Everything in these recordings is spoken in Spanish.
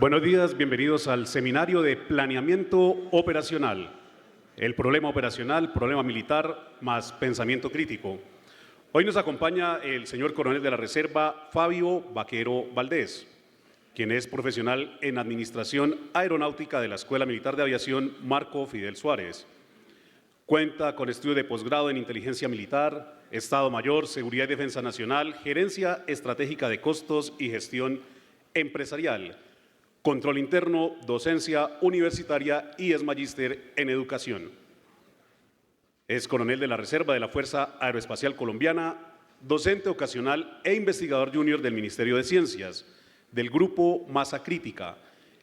Buenos días, bienvenidos al seminario de planeamiento operacional. El problema operacional, problema militar, más pensamiento crítico. Hoy nos acompaña el señor coronel de la Reserva, Fabio Vaquero Valdés, quien es profesional en Administración Aeronáutica de la Escuela Militar de Aviación Marco Fidel Suárez. Cuenta con estudio de posgrado en Inteligencia Militar, Estado Mayor, Seguridad y Defensa Nacional, Gerencia Estratégica de Costos y Gestión Empresarial, Control Interno, Docencia Universitaria y es magíster en Educación. Es coronel de la Reserva de la Fuerza Aeroespacial Colombiana, docente ocasional e investigador junior del Ministerio de Ciencias, del Grupo Masa Crítica,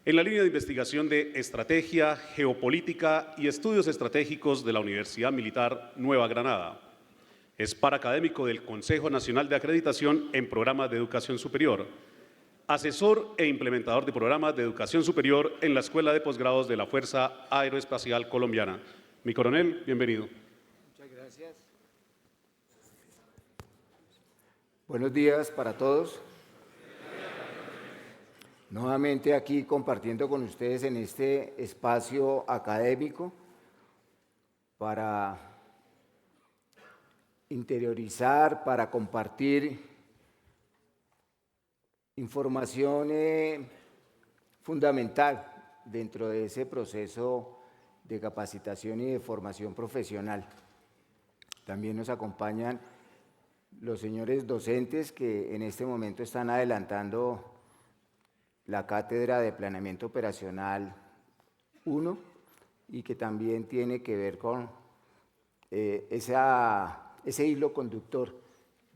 en la línea de investigación de Estrategia, Geopolítica y Estudios Estratégicos de la Universidad Militar Nueva Granada. Es paracadémico del Consejo Nacional de Acreditación en Programas de Educación Superior, asesor e implementador de programas de educación superior en la Escuela de Posgrados de la Fuerza Aeroespacial Colombiana. Mi coronel, bienvenido. Muchas gracias. Buenos días para todos. Nuevamente aquí compartiendo con ustedes en este espacio académico para interiorizar, para compartir información fundamental dentro de ese proceso de capacitación y de formación profesional. También nos acompañan los señores docentes que en este momento están adelantando la Cátedra de Planeamiento Operacional 1 y que también tiene que ver con ese hilo conductor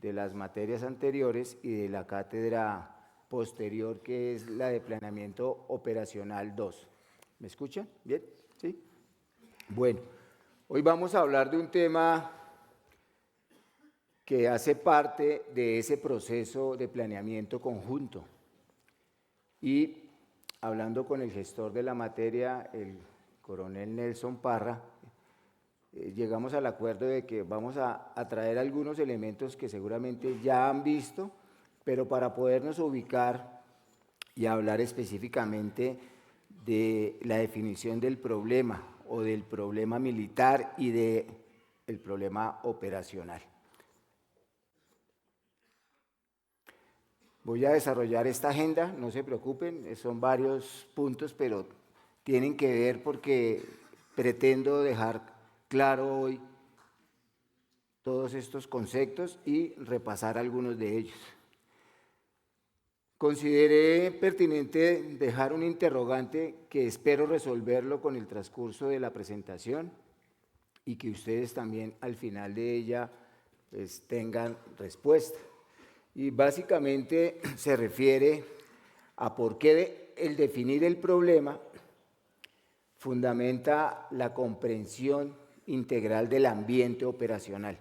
de las materias anteriores y de la cátedra posterior, que es la de Planeamiento Operacional 2. ¿Me escuchan? ¿Bien? ¿Sí? Bueno, hoy vamos a hablar de un tema que hace parte de ese proceso de planeamiento conjunto. Y hablando con el gestor de la materia, el coronel Nelson Parra, llegamos al acuerdo de que vamos a traer algunos elementos que seguramente ya han visto, pero para podernos ubicar y hablar específicamente de la definición del problema o del problema militar y del problema operacional. Voy a desarrollar esta agenda, no se preocupen, son varios puntos, pero tienen que ver porque pretendo dejar claro hoy todos estos conceptos y repasar algunos de ellos. Consideré pertinente dejar un interrogante que espero resolverlo con el transcurso de la presentación y que ustedes también al final de ella pues, tengan respuesta. Y básicamente se refiere a por qué el definir el problema fundamenta la comprensión integral del ambiente operacional.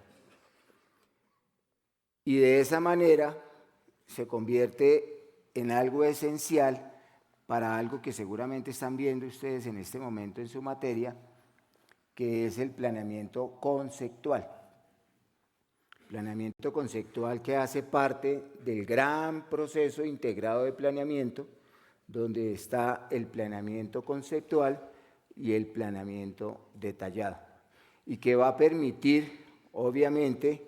Y de esa manera se convierte en algo esencial para algo que seguramente están viendo ustedes en este momento en su materia, que es el planeamiento conceptual. Planeamiento conceptual que hace parte del gran proceso integrado de planeamiento, donde está el planeamiento conceptual y el planeamiento detallado, y que va a permitir, obviamente,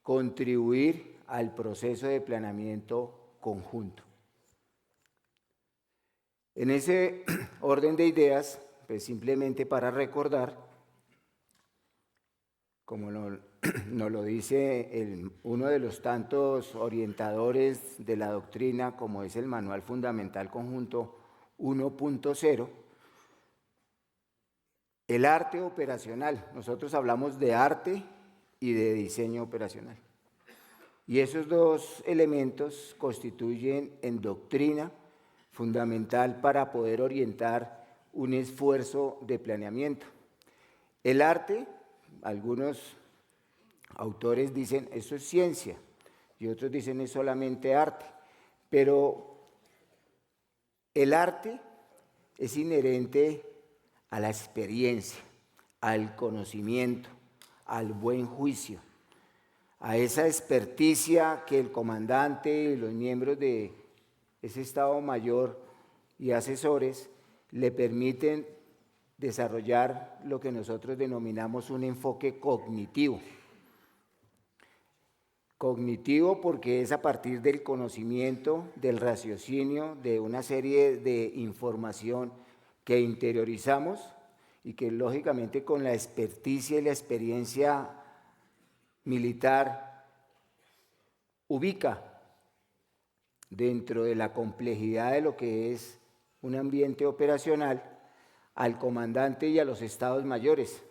contribuir al proceso de planeamiento conjunto. En ese orden de ideas, pues simplemente para recordar, como nos lo dice uno de los tantos orientadores de la doctrina, como es el Manual Fundamental Conjunto 1.0, el arte operacional. Nosotros hablamos de arte y de diseño operacional. Y esos dos elementos constituyen en doctrina fundamental para poder orientar un esfuerzo de planeamiento. El arte, algunos autores dicen eso es ciencia y otros dicen es solamente arte, pero el arte es inherente a la experiencia, al conocimiento, al buen juicio, a esa experticia que el comandante y los miembros de ese Estado Mayor y asesores le permiten desarrollar lo que nosotros denominamos un enfoque cognitivo. Cognitivo porque es a partir del conocimiento, del raciocinio, de una serie de información que interiorizamos y que lógicamente con la experticia y la experiencia militar ubica dentro de la complejidad de lo que es un ambiente operacional al comandante y a los estados mayores.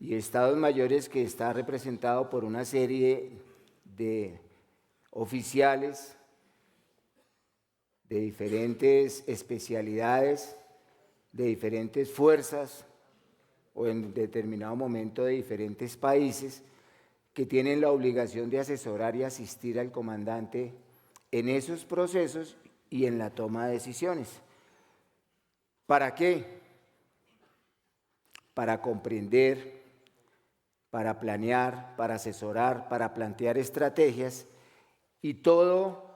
Y estados mayores que está representado por una serie de oficiales de diferentes especialidades, de diferentes fuerzas o en determinado momento de diferentes países que tienen la obligación de asesorar y asistir al comandante en esos procesos y en la toma de decisiones. ¿Para qué? Para comprender, para planear, para asesorar, para plantear estrategias y todo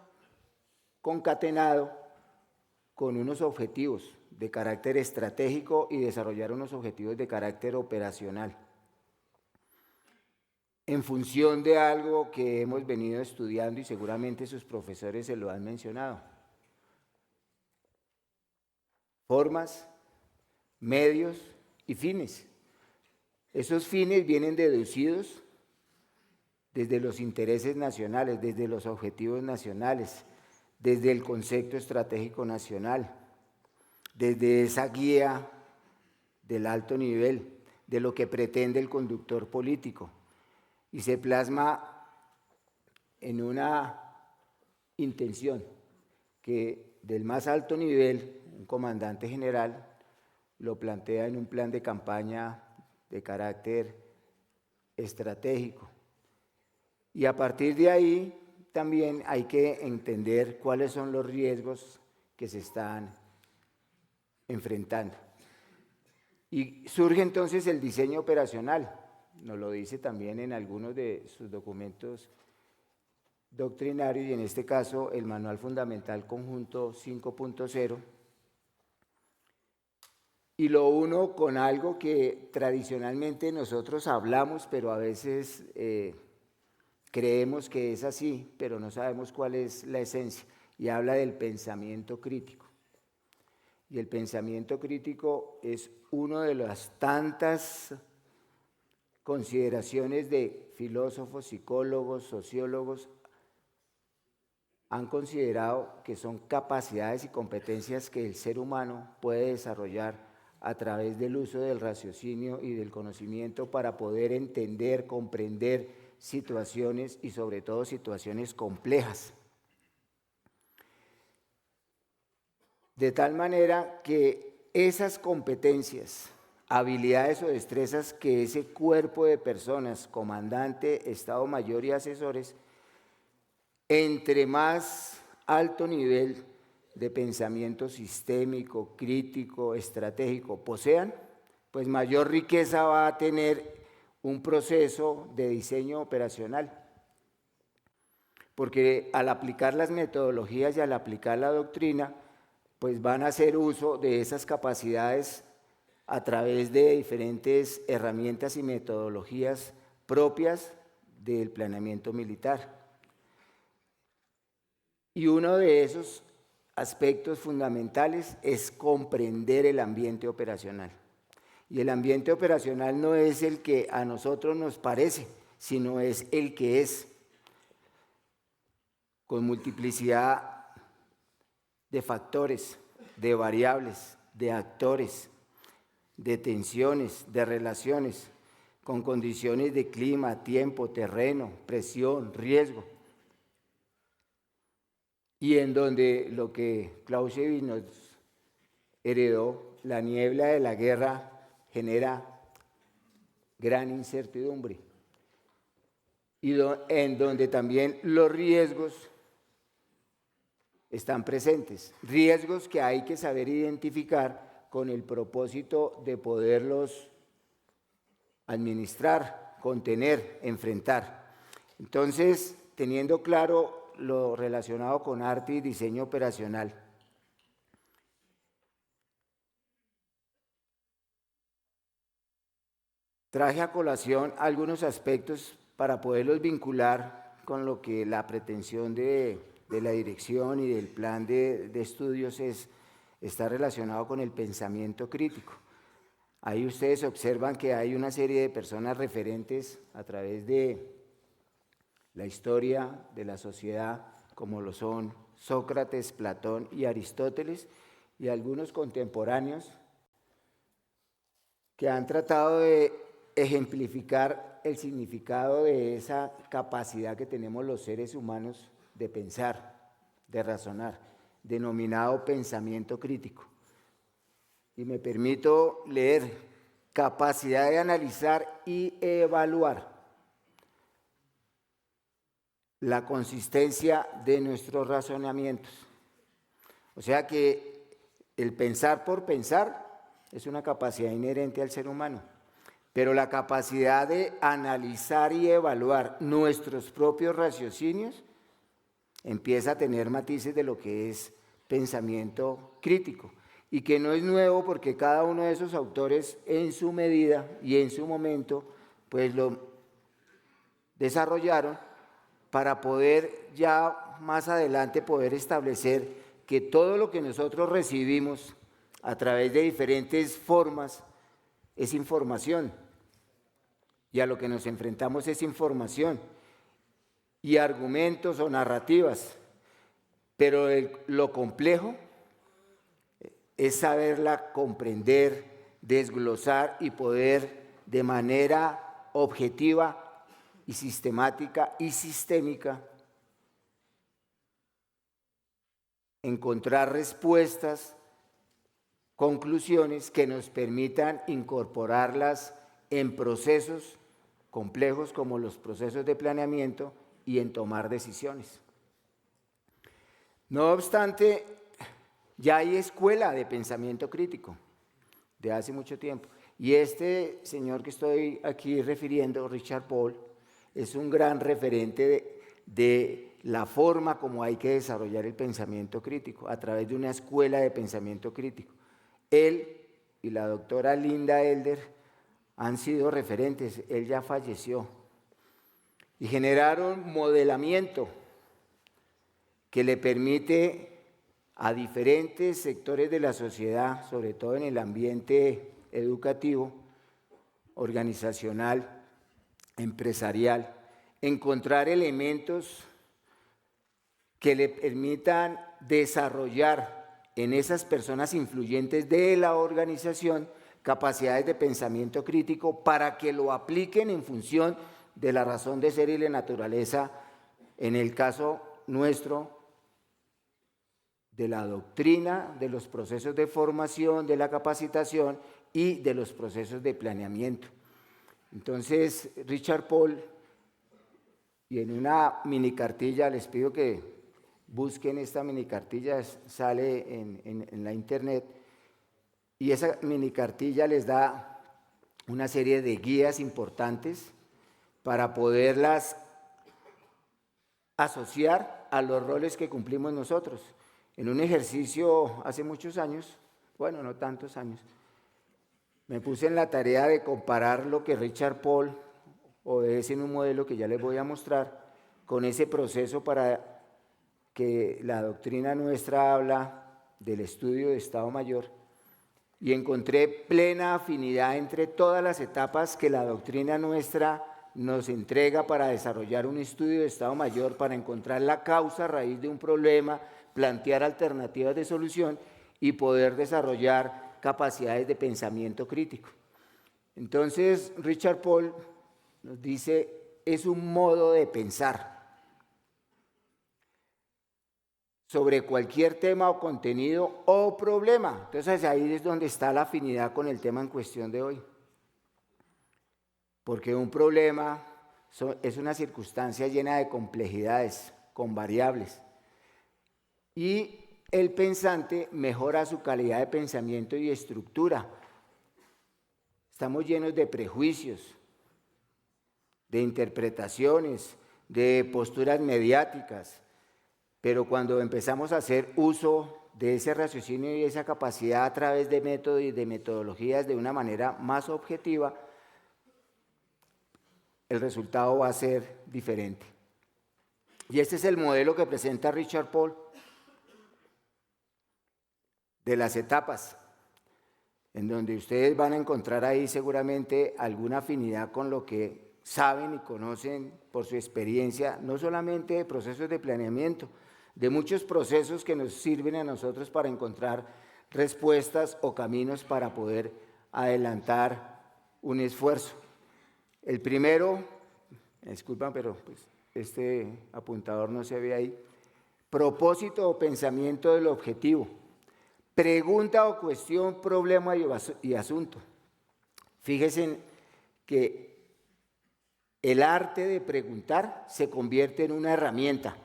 concatenado con unos objetivos de carácter estratégico y desarrollar unos objetivos de carácter operacional. En función de algo que hemos venido estudiando y seguramente sus profesores se lo han mencionado. Formas, medios y fines. Esos fines vienen deducidos desde los intereses nacionales, desde los objetivos nacionales, desde el concepto estratégico nacional, desde esa guía del alto nivel, de lo que pretende el conductor político, y se plasma en una intención que del más alto nivel, un comandante general, lo plantea en un plan de campaña de carácter estratégico. Y a partir de ahí también hay que entender cuáles son los riesgos que se están enfrentando. Y surge entonces el diseño operacional, nos lo dice también en algunos de sus documentos doctrinarios y en este caso el Manual Fundamental Conjunto 5.0. Y lo uno con algo que tradicionalmente nosotros hablamos, pero a veces creemos que es así, pero no sabemos cuál es la esencia, y habla del pensamiento crítico. Y el pensamiento crítico es una de las tantas consideraciones de filósofos, psicólogos, sociólogos, han considerado que son capacidades y competencias que el ser humano puede desarrollar a través del uso del raciocinio y del conocimiento para poder entender, comprender situaciones y sobre todo situaciones complejas. De tal manera que esas competencias, habilidades o destrezas que ese cuerpo de personas, comandante, Estado Mayor y asesores, entre más alto nivel de pensamiento sistémico, crítico, estratégico posean, pues mayor riqueza va a tener un proceso de diseño operacional. Porque al aplicar las metodologías y al aplicar la doctrina, pues van a hacer uso de esas capacidades a través de diferentes herramientas y metodologías propias del planeamiento militar. Y uno de esos aspectos fundamentales es comprender el ambiente operacional. Y el ambiente operacional no es el que a nosotros nos parece, sino es el que es, con multiplicidad de factores, de variables, de actores, de tensiones, de relaciones, con condiciones de clima, tiempo, terreno, presión, riesgo. Y en donde lo que Clausewitz nos heredó, la niebla de la guerra genera gran incertidumbre. Y en donde también los riesgos están presentes. Riesgos que hay que saber identificar con el propósito de poderlos administrar, contener, enfrentar. Entonces, teniendo claro lo relacionado con arte y diseño operacional, traje a colación algunos aspectos para poderlos vincular con lo que la pretensión de la dirección y del plan de estudios está relacionado con el pensamiento crítico. Ahí ustedes observan que hay una serie de personas referentes a través de la historia de la sociedad, como lo son Sócrates, Platón y Aristóteles, y algunos contemporáneos que han tratado de ejemplificar el significado de esa capacidad que tenemos los seres humanos de pensar, de razonar, denominado pensamiento crítico. Y me permito leer: capacidad de analizar y evaluar la consistencia de nuestros razonamientos. O sea que el pensar por pensar es una capacidad inherente al ser humano, pero la capacidad de analizar y evaluar nuestros propios raciocinios empieza a tener matices de lo que es pensamiento crítico, y que no es nuevo porque cada uno de esos autores en su medida y en su momento pues lo desarrollaron para poder ya más adelante poder establecer que todo lo que nosotros recibimos a través de diferentes formas es información, y a lo que nos enfrentamos es información y argumentos o narrativas, pero lo complejo es saberla comprender, desglosar y poder de manera objetiva y sistemática y sistémica encontrar respuestas, conclusiones que nos permitan incorporarlas en procesos complejos como los procesos de planeamiento y en tomar decisiones. No obstante, ya hay escuela de pensamiento crítico de hace mucho tiempo, y este señor que estoy aquí refiriendo, Richard Paul, es un gran referente de la forma como hay que desarrollar el pensamiento crítico a través de una escuela de pensamiento crítico. Él y la doctora Linda Elder han sido referentes. Él ya falleció, y generaron modelamiento que le permite a diferentes sectores de la sociedad, sobre todo en el ambiente educativo, organizacional, empresarial, encontrar elementos que le permitan desarrollar en esas personas influyentes de la organización capacidades de pensamiento crítico para que lo apliquen en función de la razón de ser y la naturaleza, en el caso nuestro, de la doctrina, de los procesos de formación, de la capacitación y de los procesos de planeamiento. Entonces, Richard Paul, y en una mini cartilla, les pido que busquen esta mini cartilla, sale en la internet, y esa mini cartilla les da una serie de guías importantes para poderlas asociar a los roles que cumplimos nosotros. En un ejercicio hace muchos años, bueno, no tantos años, me puse en la tarea de comparar lo que Richard Paul obedece en un modelo que ya les voy a mostrar, con ese proceso para que la doctrina nuestra habla del estudio de Estado Mayor, y encontré plena afinidad entre todas las etapas que la doctrina nuestra nos entrega para desarrollar un estudio de Estado Mayor, para encontrar la causa raíz de un problema, plantear alternativas de solución y poder desarrollar capacidades de pensamiento crítico. Entonces, Richard Paul nos dice, es un modo de pensar sobre cualquier tema o contenido o problema. Entonces, ahí es donde está la afinidad con el tema en cuestión de hoy. Porque un problema es una circunstancia llena de complejidades, con variables. Y el pensante mejora su calidad de pensamiento y estructura. Estamos llenos de prejuicios, de interpretaciones, de posturas mediáticas, pero cuando empezamos a hacer uso de ese raciocinio y esa capacidad a través de métodos y de metodologías de una manera más objetiva, el resultado va a ser diferente. Y este es el modelo que presenta Richard Paul de las etapas, en donde ustedes van a encontrar ahí seguramente alguna afinidad con lo que saben y conocen por su experiencia, no solamente de procesos de planeamiento, de muchos procesos que nos sirven a nosotros para encontrar respuestas o caminos para poder adelantar un esfuerzo. El primero, disculpan, pero pues este apuntador no se ve ahí, propósito o pensamiento del objetivo, pregunta o cuestión, problema y asunto. Fíjense que el arte de preguntar se convierte en una herramienta.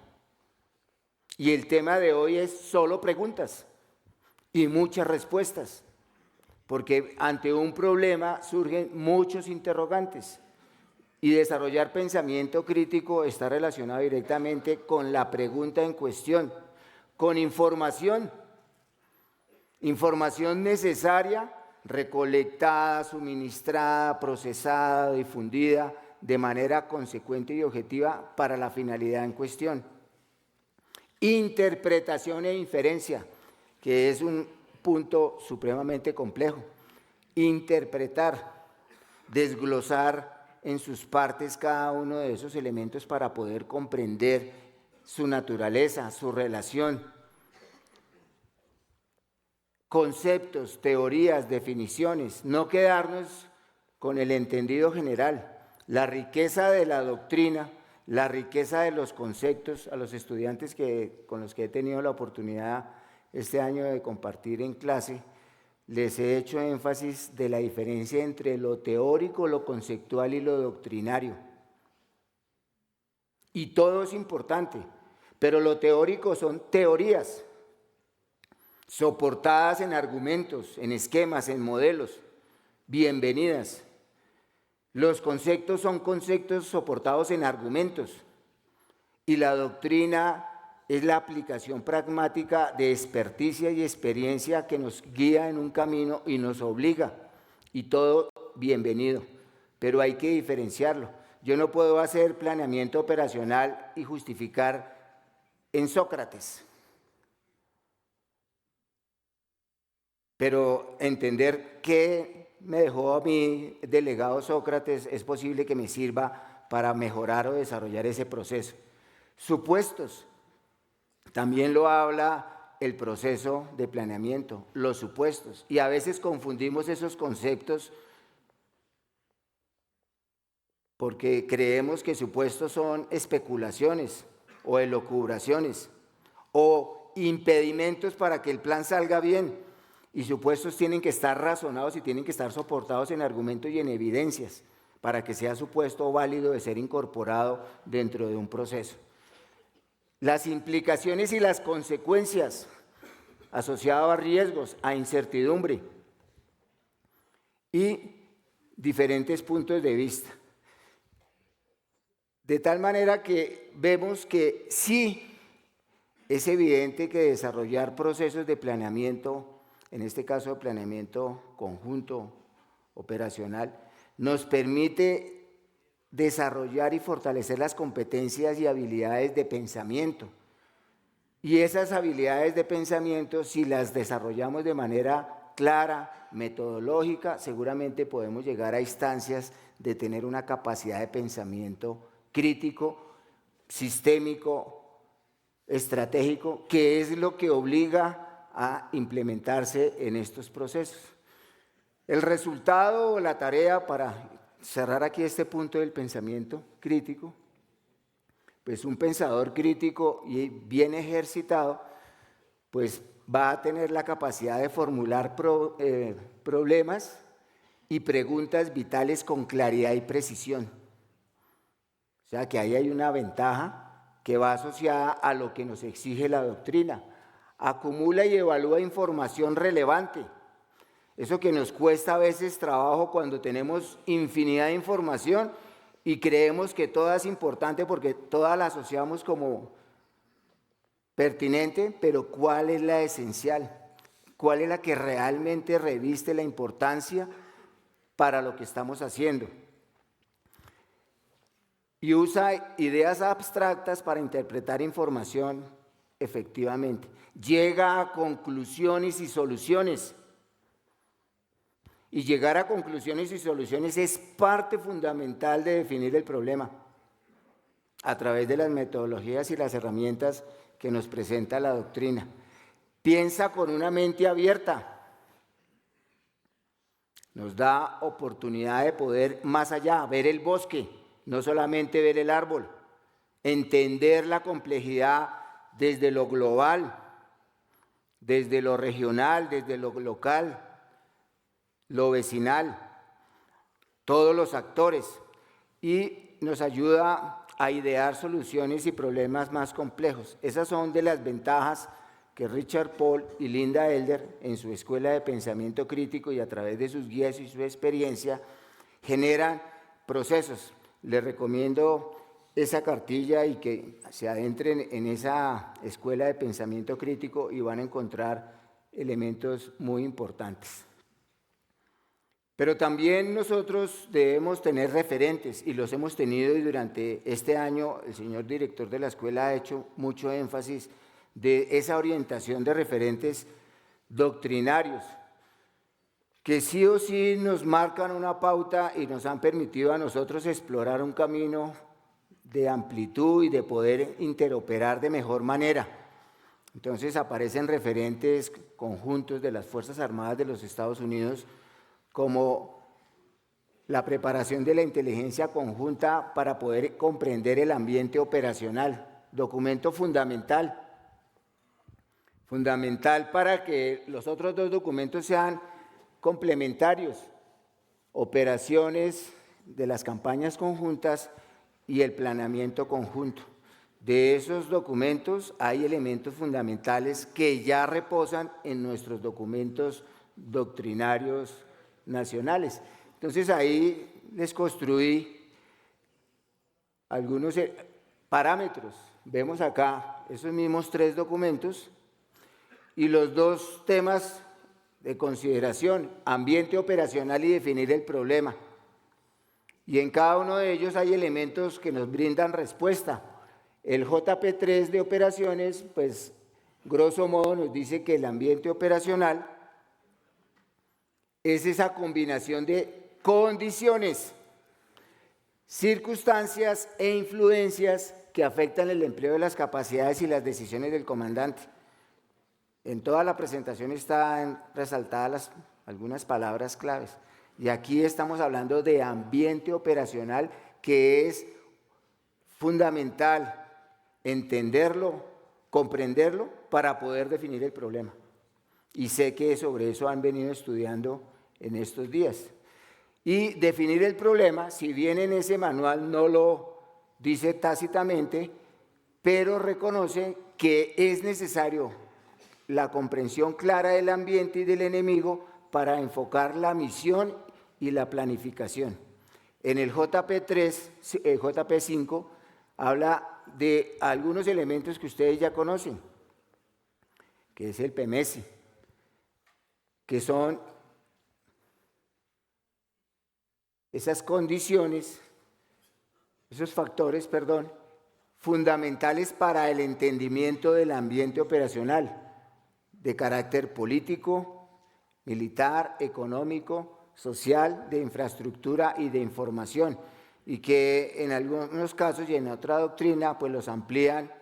Y el tema de hoy es solo preguntas y muchas respuestas, porque ante un problema surgen muchos interrogantes. Y desarrollar pensamiento crítico está relacionado directamente con la pregunta en cuestión, con información necesaria, recolectada, suministrada, procesada, difundida de manera consecuente y objetiva para la finalidad en cuestión. Interpretación e inferencia, que es un punto supremamente complejo. Interpretar, desglosar en sus partes cada uno de esos elementos para poder comprender su naturaleza, su relación. Conceptos, teorías, definiciones, no quedarnos con el entendido general. La riqueza de la doctrina, la riqueza de los conceptos, a los estudiantes con los que he tenido la oportunidad este año de compartir en clase, les he hecho énfasis de la diferencia entre lo teórico, lo conceptual y lo doctrinario. Y todo es importante, pero lo teórico son teorías, soportadas en argumentos, en esquemas, en modelos, bienvenidas. Los conceptos son conceptos soportados en argumentos y la doctrina es la aplicación pragmática de experticia y experiencia que nos guía en un camino y nos obliga, y todo bienvenido, pero hay que diferenciarlo. Yo no puedo hacer planeamiento operacional y justificar en Sócrates, pero entender qué me dejó a mí delegado Sócrates es posible que me sirva para mejorar o desarrollar ese proceso. Supuestos, también lo habla el proceso de planeamiento, los supuestos, y a veces confundimos esos conceptos porque creemos que supuestos son especulaciones o elucubraciones o impedimentos para que el plan salga bien. Y supuestos tienen que estar razonados y tienen que estar soportados en argumentos y en evidencias para que sea supuesto válido de ser incorporado dentro de un proceso. Las implicaciones y las consecuencias asociadas a riesgos, a incertidumbre y diferentes puntos de vista. De tal manera que vemos que sí es evidente que desarrollar procesos de planeamiento, en este caso de planeamiento conjunto operacional, nos permite desarrollar y fortalecer las competencias y habilidades de pensamiento. Y esas habilidades de pensamiento, si las desarrollamos de manera clara, metodológica, seguramente podemos llegar a instancias de tener una capacidad de pensamiento crítico, sistémico, estratégico, que es lo que obliga a implementarse en estos procesos. El resultado o la tarea para cerrar aquí este punto del pensamiento crítico, pues un pensador crítico y bien ejercitado, pues va a tener la capacidad de formular problemas y preguntas vitales con claridad y precisión. O sea que ahí hay una ventaja que va asociada a lo que nos exige la doctrina. Acumula y evalúa información relevante. Eso que nos cuesta a veces trabajo cuando tenemos infinidad de información y creemos que toda es importante porque toda la asociamos como pertinente, pero ¿cuál es la esencial? ¿Cuál es la que realmente reviste la importancia para lo que estamos haciendo? y usa ideas abstractas para interpretar información efectivamente. Llega a conclusiones y soluciones. Y llegar a conclusiones y soluciones es parte fundamental de definir el problema a través de las metodologías y las herramientas que nos presenta la doctrina. Piensa con una mente abierta. Nos da oportunidad de poder más allá, ver el bosque, no solamente ver el árbol, entender la complejidad desde lo global, desde lo regional, desde lo local, lo vecinal, todos los actores, y nos ayuda a idear soluciones y problemas más complejos. Esas son de las ventajas que Richard Paul y Linda Elder, en su escuela de pensamiento crítico y a través de sus guías y su experiencia, generan procesos. Les recomiendo esa cartilla y que se adentren en esa escuela de pensamiento crítico y van a encontrar elementos muy importantes. Pero también nosotros debemos tener referentes, y los hemos tenido, y durante este año el señor director de la escuela ha hecho mucho énfasis de esa orientación de referentes doctrinarios, que sí o sí nos marcan una pauta y nos han permitido a nosotros explorar un camino de amplitud y de poder interoperar de mejor manera. Entonces aparecen referentes conjuntos de las Fuerzas Armadas de los Estados Unidos, como la preparación de la inteligencia conjunta para poder comprender el ambiente operacional, documento fundamental para que los otros dos documentos sean complementarios, operaciones de las campañas conjuntas y el planeamiento conjunto. De esos documentos hay elementos fundamentales que ya reposan en nuestros documentos doctrinarios nacionales. Entonces ahí les construí algunos parámetros. Vemos acá esos mismos 3 documentos y los 2 temas de consideración: ambiente operacional y definir el problema. Y en cada uno de ellos hay elementos que nos brindan respuesta. El JP3 de operaciones, pues grosso modo nos dice que el ambiente operacional es esa combinación de condiciones, circunstancias e influencias que afectan el empleo de las capacidades y las decisiones del comandante. En toda la presentación están resaltadas algunas palabras claves. Y aquí estamos hablando de ambiente operacional, que es fundamental entenderlo, comprenderlo para poder definir el problema. Y sé que sobre eso han venido estudiando en estos días. Y definir el problema, si bien en ese manual no lo dice tácitamente, pero reconoce que es necesario la comprensión clara del ambiente y del enemigo para enfocar la misión y la planificación. En el JP3, el JP5 habla de algunos elementos que ustedes ya conocen, que es el PEMESI, que son esas condiciones, esos factores, fundamentales para el entendimiento del ambiente operacional, de carácter político, militar, económico, social, de infraestructura y de información, y que en algunos casos y en otra doctrina pues los amplían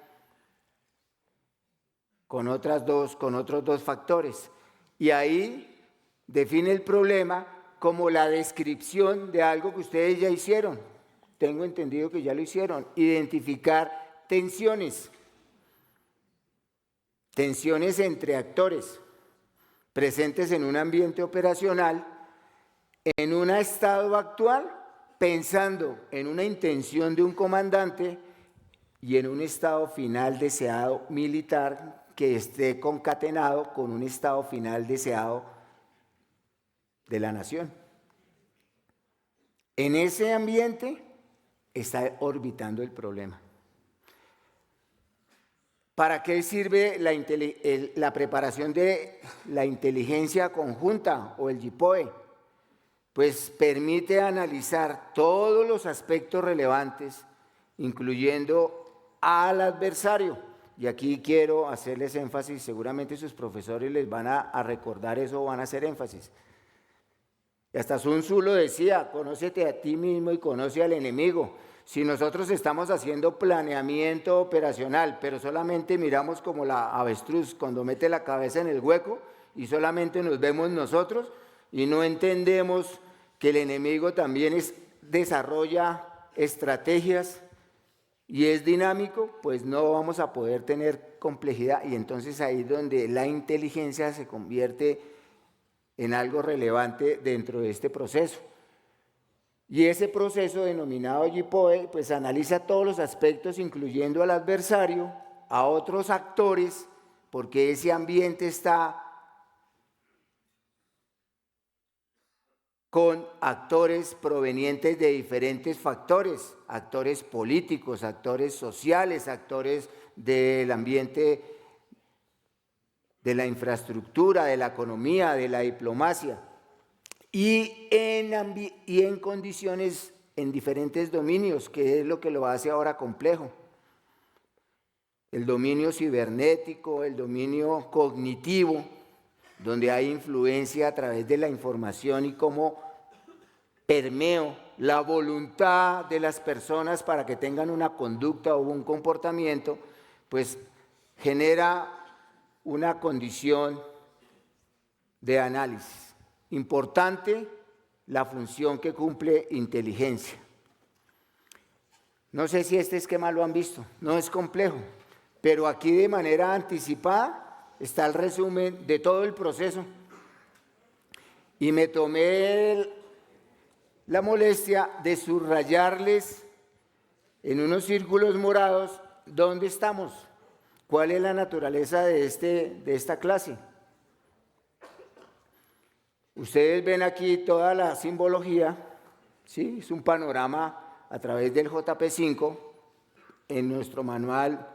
con otros dos factores. Y ahí define el problema como la descripción de algo que ustedes ya hicieron. Tengo entendido que ya lo hicieron. Identificar tensiones entre actores presentes en un ambiente operacional, en un estado actual, pensando en una intención de un comandante y en un estado final deseado militar que esté concatenado con un estado final deseado de la nación. En ese ambiente está orbitando el problema. ¿Para qué sirve la preparación de la inteligencia conjunta o el JIPOE? Pues permite analizar todos los aspectos relevantes incluyendo al adversario. Y aquí quiero hacerles énfasis, seguramente sus profesores les van a recordar eso, van a hacer énfasis. Y hasta Sun Tzu lo decía, conócete a ti mismo y conoce al enemigo. Si nosotros estamos haciendo planeamiento operacional, pero solamente miramos como la avestruz cuando mete la cabeza en el hueco y solamente nos vemos nosotros y no entendemos que el enemigo también desarrolla estrategias y es dinámico, pues no vamos a poder tener complejidad y entonces ahí es donde la inteligencia se convierte en algo relevante dentro de este proceso. Y ese proceso denominado JIPOE, pues analiza todos los aspectos, incluyendo al adversario, a otros actores, porque ese ambiente está con actores provenientes de diferentes factores, actores políticos, actores sociales, actores del ambiente, de la infraestructura, de la economía, de la diplomacia. Y en condiciones, en diferentes dominios, que es lo que lo hace ahora complejo. El dominio cibernético, el dominio cognitivo, donde hay influencia a través de la información y cómo permeo la voluntad de las personas para que tengan una conducta o un comportamiento, pues genera una condición de análisis. Importante la función que cumple inteligencia. No sé si este esquema lo han visto, no es complejo, pero aquí de manera anticipada está el resumen de todo el proceso. Y me tomé la molestia de subrayarles en unos círculos morados dónde estamos, cuál es la naturaleza de esta clase. Ustedes ven aquí toda la simbología, ¿sí? Es un panorama a través del JP5 en nuestro manual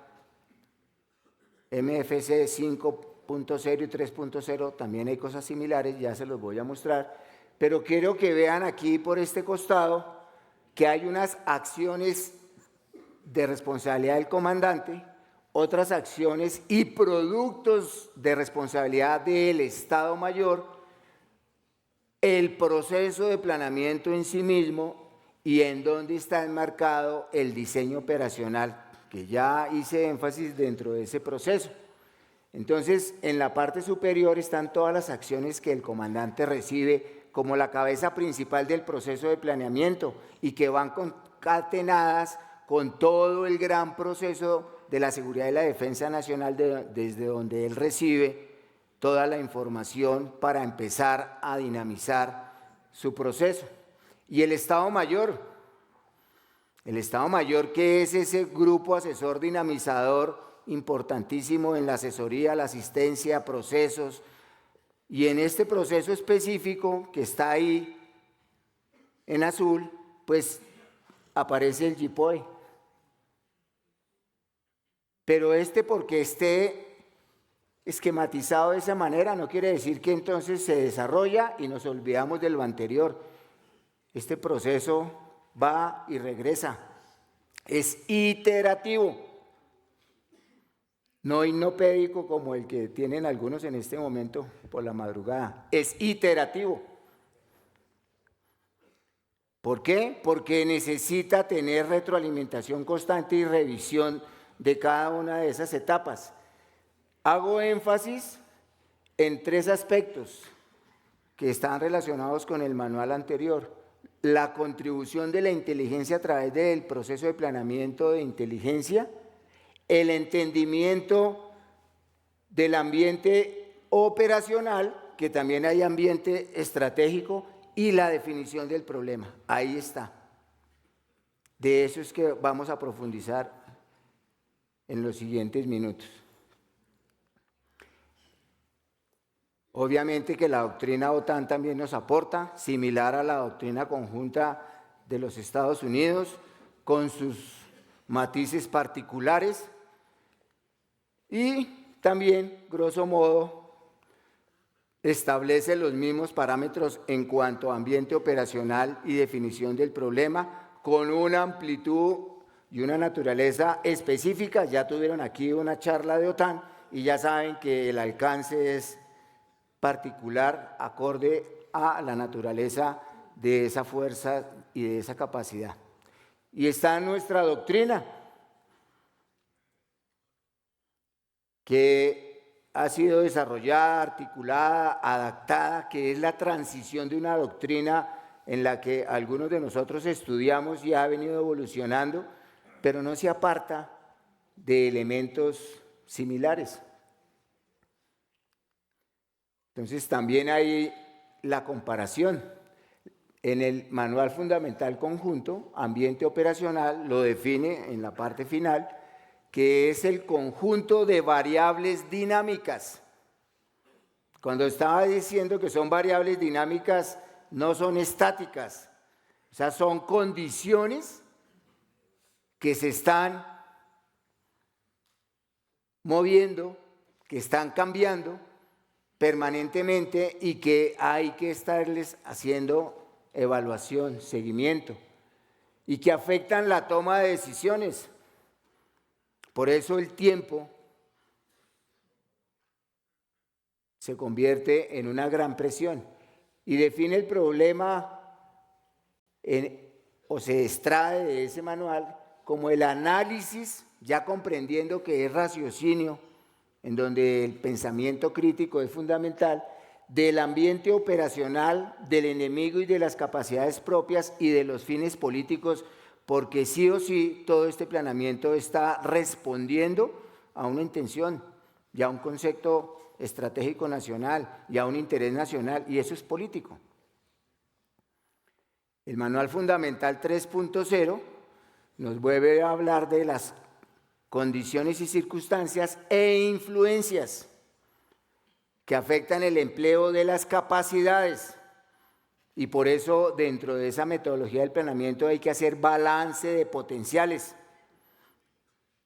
MFC 5.0 y 3.0, también hay cosas similares, ya se los voy a mostrar, pero quiero que vean aquí por este costado que hay unas acciones de responsabilidad del comandante, otras acciones y productos de responsabilidad del Estado Mayor, el proceso de planeamiento en sí mismo y en dónde está enmarcado el diseño operacional, que ya hice énfasis dentro de ese proceso. Entonces, en la parte superior están todas las acciones que el comandante recibe como la cabeza principal del proceso de planeamiento y que van concatenadas con todo el gran proceso de la seguridad y la defensa nacional desde donde él recibe toda la información para empezar a dinamizar su proceso. Y el Estado Mayor que es ese grupo asesor dinamizador importantísimo en la asesoría, la asistencia, procesos, y en este proceso específico que está ahí en azul, pues aparece el JIPOE. Pero porque esté esquematizado de esa manera no quiere decir que entonces se desarrolla y nos olvidamos de lo anterior. Este proceso va y regresa, es iterativo, no hipnopédico como el que tienen algunos en este momento por la madrugada, es iterativo. ¿Por qué? Porque necesita tener retroalimentación constante y revisión de cada una de esas etapas. Hago énfasis en 3 aspectos que están relacionados con el manual anterior. La contribución de la inteligencia a través del proceso de planeamiento de inteligencia, el entendimiento del ambiente operacional, que también hay ambiente estratégico, y la definición del problema. Ahí está. De eso es que vamos a profundizar en los siguientes minutos. Obviamente que la doctrina OTAN también nos aporta, similar a la doctrina conjunta de los Estados Unidos, con sus matices particulares, y también, grosso modo, establece los mismos parámetros en cuanto a ambiente operacional y definición del problema, con una amplitud y una naturaleza específica. Ya tuvieron aquí una charla de OTAN y ya saben que el alcance es particular, acorde a la naturaleza de esa fuerza y de esa capacidad. Y está nuestra doctrina, que ha sido desarrollada, articulada, adaptada, que es la transición de una doctrina en la que algunos de nosotros estudiamos y ha venido evolucionando, pero no se aparta de elementos similares. Entonces también hay la comparación. En el Manual Fundamental Conjunto, ambiente operacional, lo define en la parte final, que es el conjunto de variables dinámicas. Cuando estaba diciendo que son variables dinámicas, no son estáticas, o sea, son condiciones que se están moviendo, que están cambiando permanentemente y que hay que estarles haciendo evaluación, seguimiento, y que afectan la toma de decisiones. Por eso el tiempo se convierte en una gran presión y define el problema o se extrae de ese manual como el análisis, ya comprendiendo que es raciocinio, en donde el pensamiento crítico es fundamental, del ambiente operacional, del enemigo y de las capacidades propias y de los fines políticos, porque sí o sí todo este planeamiento está respondiendo a una intención y a un concepto estratégico nacional y a un interés nacional, y eso es político. El Manual Fundamental 3.0 nos vuelve a hablar de las condiciones y circunstancias e influencias que afectan el empleo de las capacidades, y por eso dentro de esa metodología del planeamiento hay que hacer balance de potenciales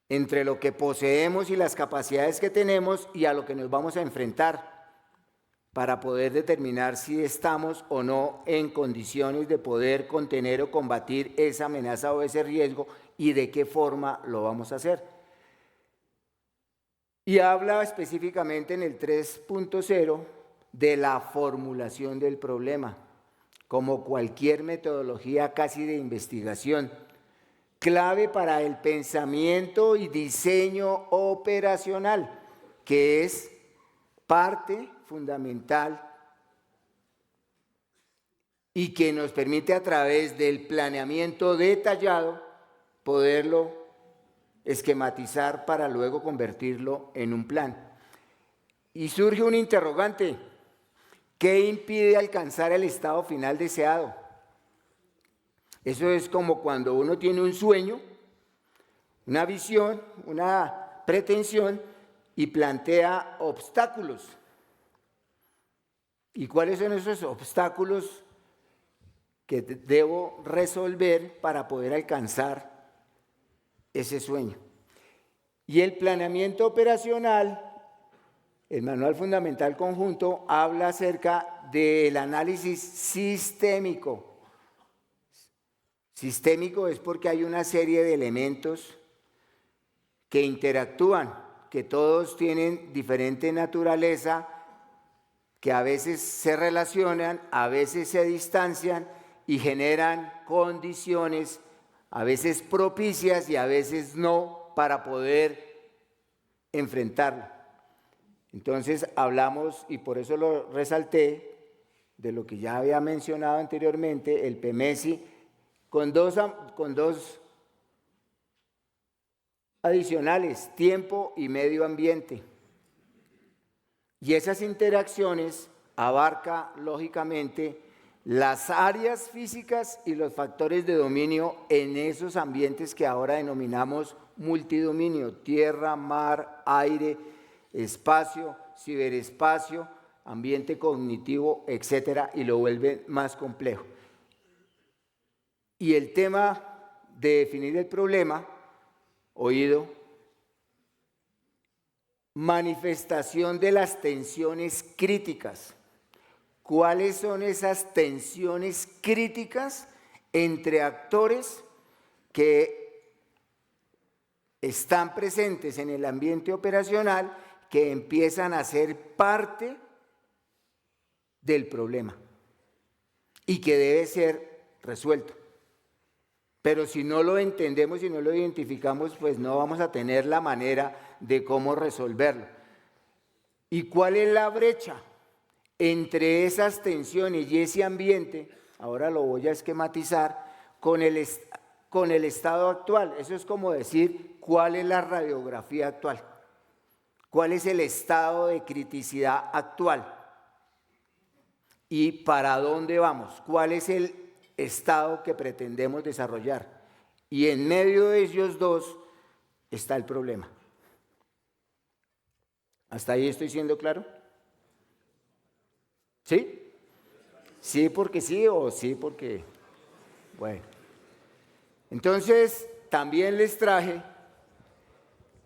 entre lo que poseemos y las capacidades que tenemos y a lo que nos vamos a enfrentar para poder determinar si estamos o no en condiciones de poder contener o combatir esa amenaza o ese riesgo y de qué forma lo vamos a hacer. Y habla específicamente en el 3.0 de la formulación del problema, como cualquier metodología casi de investigación, clave para el pensamiento y diseño operacional, que es parte fundamental y que nos permite a través del planeamiento detallado poderlo esquematizar para luego convertirlo en un plan. Y surge un interrogante: ¿qué impide alcanzar el estado final deseado? Eso es como cuando uno tiene un sueño, una visión, una pretensión y plantea obstáculos. ¿Y cuáles son esos obstáculos que debo resolver para poder alcanzar ese sueño? Y el planeamiento operacional, el Manual Fundamental Conjunto, habla acerca del análisis sistémico. Sistémico es porque hay una serie de elementos que interactúan, que todos tienen diferente naturaleza, que a veces se relacionan, a veces se distancian y generan condiciones, a veces propicias y a veces no, para poder enfrentarlo. Entonces hablamos, y por eso lo resalté, de lo que ya había mencionado anteriormente, el PEMESI, con dos adicionales: tiempo y medio ambiente. Y esas interacciones abarca, lógicamente, las áreas físicas y los factores de dominio en esos ambientes que ahora denominamos multidominio: tierra, mar, aire, espacio, ciberespacio, ambiente cognitivo, etcétera, y lo vuelve más complejo. Y el tema de definir el problema, oído, manifestación de las tensiones críticas. ¿Cuáles son esas tensiones críticas entre actores que están presentes en el ambiente operacional que empiezan a ser parte del problema y que debe ser resuelto. Pero si no lo entendemos y no lo identificamos, pues no vamos a tener la manera de cómo resolverlo. ¿Y cuál es la brecha entre esas tensiones y ese ambiente? Ahora lo voy a esquematizar con el estado actual. Eso es como decir cuál es la radiografía actual, cuál es el estado de criticidad actual y para dónde vamos, cuál es el estado que pretendemos desarrollar. Y en medio de ellos dos está el problema. ¿Hasta ahí estoy siendo claro? ¿Sí? Sí porque sí o sí porque... Bueno. Entonces, también les traje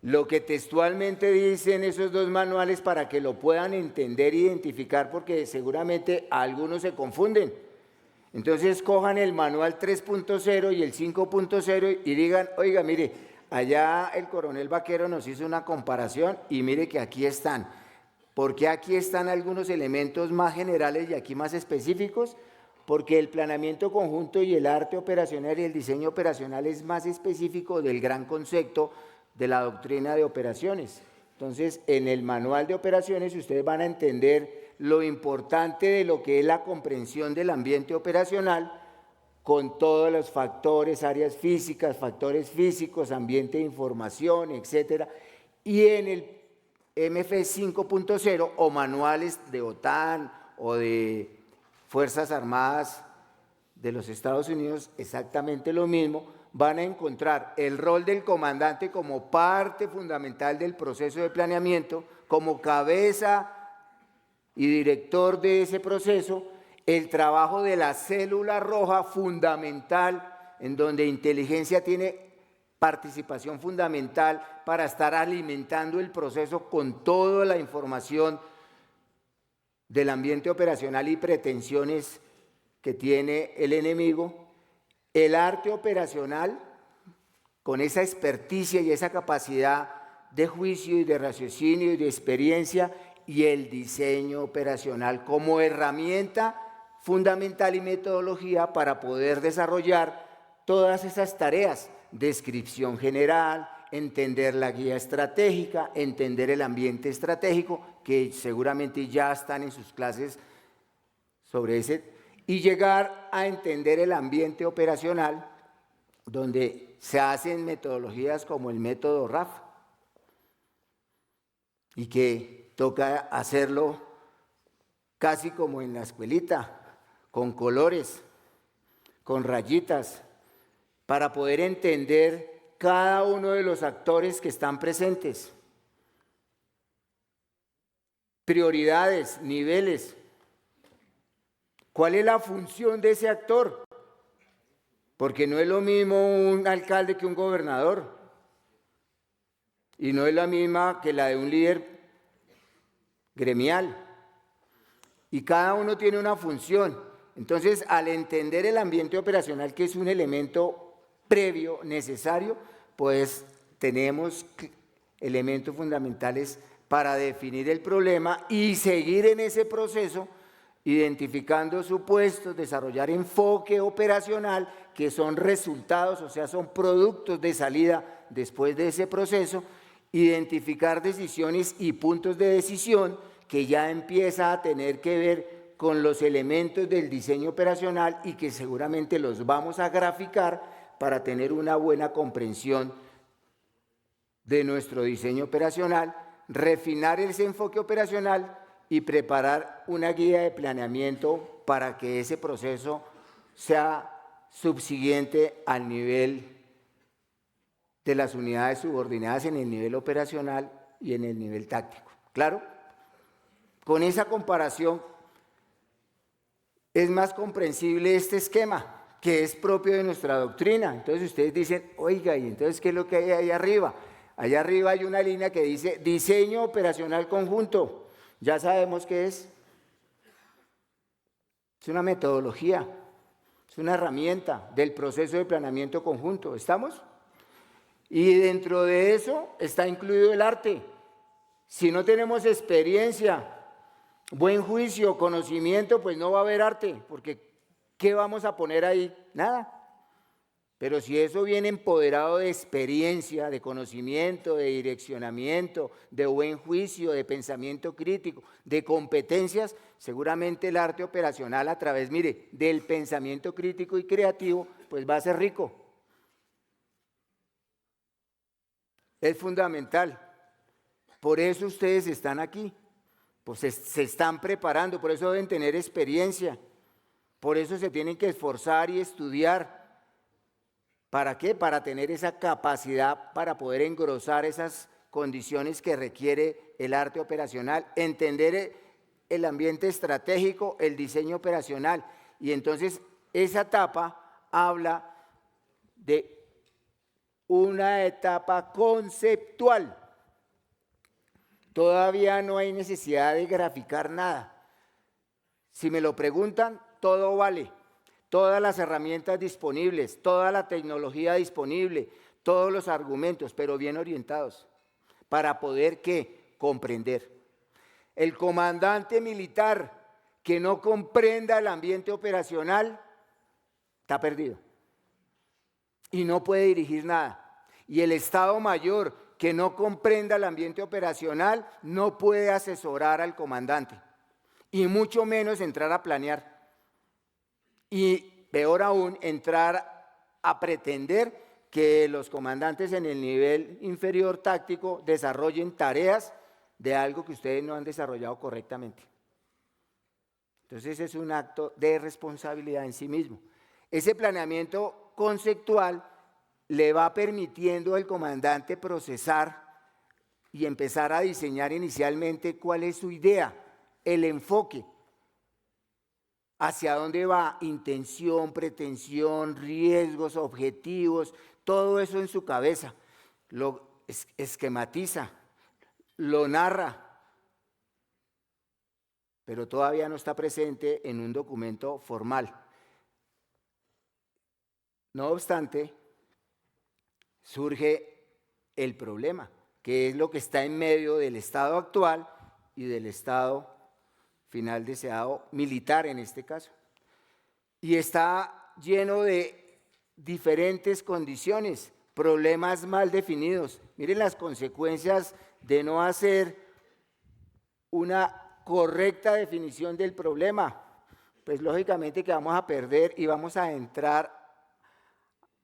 lo que textualmente dicen esos dos manuales para que lo puedan entender e identificar, porque seguramente algunos se confunden. Entonces cojan el manual 3.0 y el 5.0 y digan, oiga, mire, allá el coronel Vaquero nos hizo una comparación y mire que aquí están. ¿Por qué aquí están algunos elementos más generales y aquí más específicos? Porque el planeamiento conjunto y el arte operacional y el diseño operacional es más específico del gran concepto de la doctrina de operaciones. Entonces, en el manual de operaciones ustedes van a entender lo importante de lo que es la comprensión del ambiente operacional con todos los factores, áreas físicas, factores físicos, ambiente de información, etcétera. Y en el MF 5.0 o manuales de OTAN o de Fuerzas Armadas de los Estados Unidos, exactamente lo mismo, van a encontrar el rol del comandante como parte fundamental del proceso de planeamiento, como cabeza y director de ese proceso, el trabajo de la célula roja fundamental, en donde inteligencia tiene participación fundamental para estar alimentando el proceso con toda la información del ambiente operacional y pretensiones que tiene el enemigo, el arte operacional, con esa experticia y esa capacidad de juicio y de raciocinio y de experiencia, y el diseño operacional como herramienta fundamental y metodología para poder desarrollar todas esas tareas: descripción general, entender la guía estratégica, entender el ambiente estratégico, que seguramente ya están en sus clases sobre ese, y llegar a entender el ambiente operacional, donde se hacen metodologías como el método RAF, y que toca hacerlo casi como en la escuelita, con colores, con rayitas, para poder entender cada uno de los actores que están presentes. Prioridades, niveles. ¿Cuál es la función de ese actor? Porque no es lo mismo un alcalde que un gobernador. Y no es la misma que la de un líder gremial. Y cada uno tiene una función. Entonces, al entender el ambiente operacional, que es un elemento previo, necesario, pues tenemos elementos fundamentales para definir el problema y seguir en ese proceso, identificando supuestos, desarrollar enfoque operacional, que son resultados, o sea, son productos de salida después de ese proceso, identificar decisiones y puntos de decisión que ya empieza a tener que ver con los elementos del diseño operacional y que seguramente los vamos a graficar para tener una buena comprensión de nuestro diseño operacional, refinar ese enfoque operacional y preparar una guía de planeamiento para que ese proceso sea subsiguiente al nivel de las unidades subordinadas en el nivel operacional y en el nivel táctico. ¿Claro? Con esa comparación es más comprensible este esquema, que es propio de nuestra doctrina. Entonces ustedes dicen, oiga, ¿y entonces qué es lo que hay ahí arriba? Allá arriba hay una línea que dice diseño operacional conjunto. Ya sabemos qué es. Es una metodología, es una herramienta del proceso de planeamiento conjunto. ¿Estamos? Y dentro de eso está incluido el arte. Si no tenemos experiencia, buen juicio, conocimiento, pues no va a haber arte, porque ¿qué vamos a poner ahí? Nada. Pero si eso viene empoderado de experiencia, de conocimiento, de direccionamiento, de buen juicio, de pensamiento crítico, de competencias, seguramente el arte operacional a través, mire, del pensamiento crítico y creativo, pues va a ser rico. Es fundamental. Por eso ustedes están aquí. Pues se están preparando, por eso deben tener experiencia. Por eso se tienen que esforzar y estudiar. ¿Para qué? Para tener esa capacidad para poder engrosar esas condiciones que requiere el arte operacional, entender el ambiente estratégico, el diseño operacional. Y entonces esa etapa habla de una etapa conceptual. Todavía no hay necesidad de graficar nada. Si me lo preguntan, todo vale. Todas las herramientas disponibles, toda la tecnología disponible, todos los argumentos, pero bien orientados, para poder ¿qué? Comprender. El comandante militar que no comprenda el ambiente operacional está perdido y no puede dirigir nada. Y el Estado Mayor que no comprenda el ambiente operacional no puede asesorar al comandante y mucho menos entrar a planear. Y peor aún, entrar a pretender que los comandantes en el nivel inferior táctico desarrollen tareas de algo que ustedes no han desarrollado correctamente. Entonces es un acto de responsabilidad en sí mismo. Ese planeamiento conceptual le va permitiendo al comandante procesar y empezar a diseñar inicialmente cuál es su idea, el enfoque. Hacia dónde va, intención, pretensión, riesgos, objetivos, todo eso en su cabeza. Lo esquematiza, lo narra, pero todavía no está presente en un documento formal. No obstante, surge el problema, que es lo que está en medio del estado actual y del estado final deseado, militar en este caso. Y está lleno de diferentes condiciones, problemas mal definidos. Miren las consecuencias de no hacer una correcta definición del problema. Pues lógicamente que vamos a perder y vamos a entrar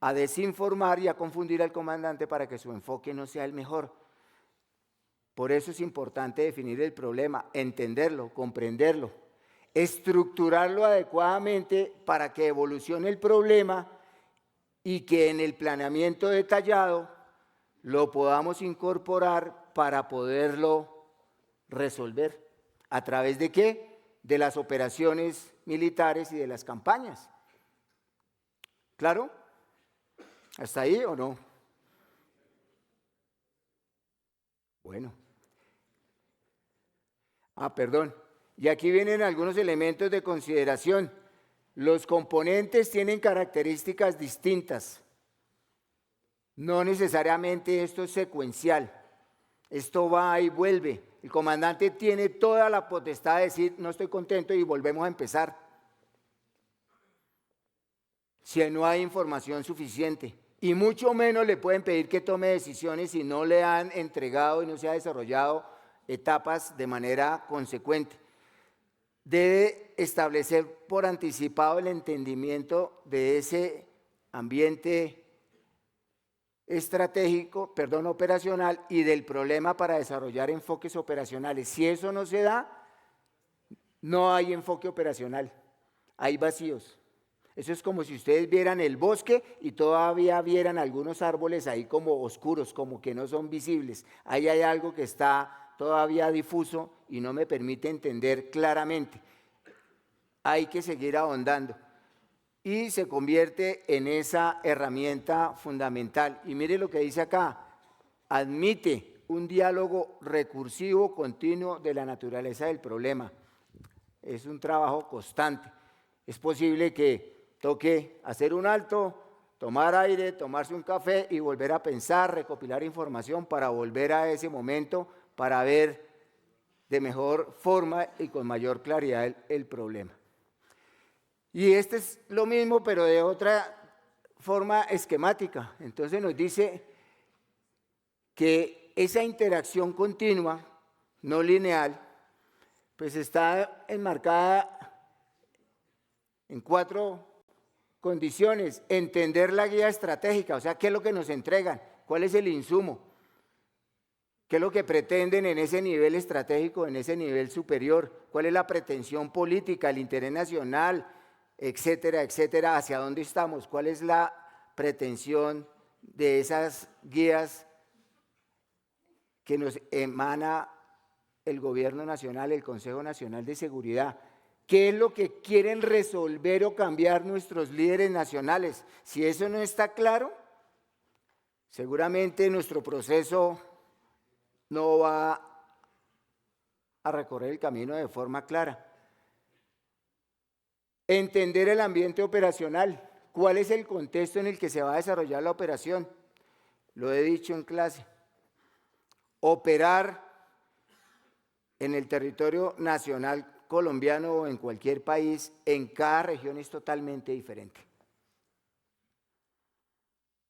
a desinformar y a confundir al comandante para que su enfoque no sea el mejor. Por eso es importante definir el problema, entenderlo, comprenderlo, estructurarlo adecuadamente para que evolucione el problema y que en el planeamiento detallado lo podamos incorporar para poderlo resolver. ¿A través de qué? De las operaciones militares y de las campañas. ¿Claro? ¿Hasta ahí o no? Bueno. Perdón. Y aquí vienen algunos elementos de consideración. Los componentes tienen características distintas. No necesariamente esto es secuencial. Esto va y vuelve. El comandante tiene toda la potestad de decir, no estoy contento y volvemos a empezar. Si no hay información suficiente. Y mucho menos le pueden pedir que tome decisiones si no le han entregado y no se ha desarrollado etapas de manera consecuente. Debe establecer por anticipado el entendimiento de ese ambiente estratégico, operacional y del problema para desarrollar enfoques operacionales. Si eso no se da, no hay enfoque operacional, hay vacíos. Eso es como si ustedes vieran el bosque y todavía vieran algunos árboles ahí como oscuros, como que no son visibles. Ahí hay algo que está todavía difuso y no me permite entender claramente. Hay que seguir ahondando. Y se convierte en esa herramienta fundamental. Y mire lo que dice acá, admite un diálogo recursivo continuo de la naturaleza del problema. Es un trabajo constante. Es posible que toque hacer un alto, tomar aire, tomarse un café y volver a pensar, recopilar información para volver a ese momento, para ver de mejor forma y con mayor claridad el problema. Y este es lo mismo, pero de otra forma esquemática. Entonces nos dice que esa interacción continua, no lineal, pues está enmarcada en 4 condiciones. Entender la guía estratégica, o sea, qué es lo que nos entregan, cuál es el insumo, qué es lo que pretenden en ese nivel estratégico, en ese nivel superior, cuál es la pretensión política, el interés nacional, etcétera, etcétera, hacia dónde estamos, cuál es la pretensión de esas guías que nos emana el Gobierno Nacional, el Consejo Nacional de Seguridad. ¿Qué es lo que quieren resolver o cambiar nuestros líderes nacionales? Si eso no está claro, seguramente nuestro proceso no va a recorrer el camino de forma clara. Entender el ambiente operacional. ¿Cuál es el contexto en el que se va a desarrollar la operación? Lo he dicho en clase. Operar en el territorio nacional colombiano o en cualquier país, en cada región es totalmente diferente.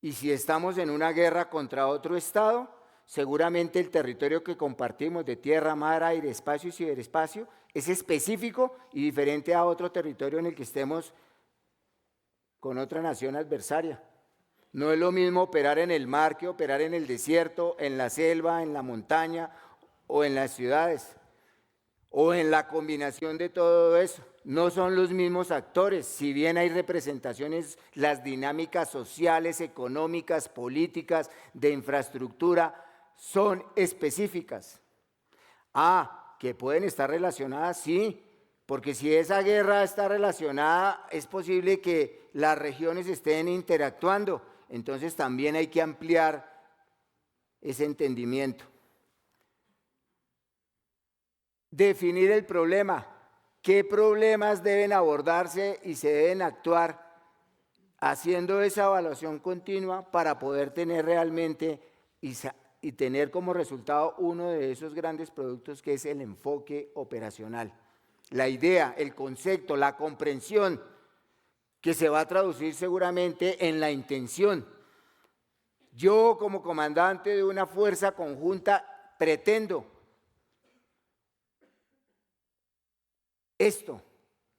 Y si estamos en una guerra contra otro estado, seguramente el territorio que compartimos de tierra, mar, aire, espacio y ciberespacio es específico y diferente a otro territorio en el que estemos con otra nación adversaria. No es lo mismo operar en el mar que operar en el desierto, en la selva, en la montaña o en las ciudades, o en la combinación de todo eso. No son los mismos actores, si bien hay representaciones, las dinámicas sociales, económicas, políticas, de infraestructura, son específicas. Que pueden estar relacionadas, sí, porque si esa guerra está relacionada, es posible que las regiones estén interactuando, entonces también hay que ampliar ese entendimiento. Definir el problema, qué problemas deben abordarse y se deben actuar, haciendo esa evaluación continua para poder tener realmente y tener como resultado uno de esos grandes productos que es el enfoque operacional. La idea, el concepto, la comprensión, que se va a traducir seguramente en la intención. Yo como comandante de una fuerza conjunta pretendo esto,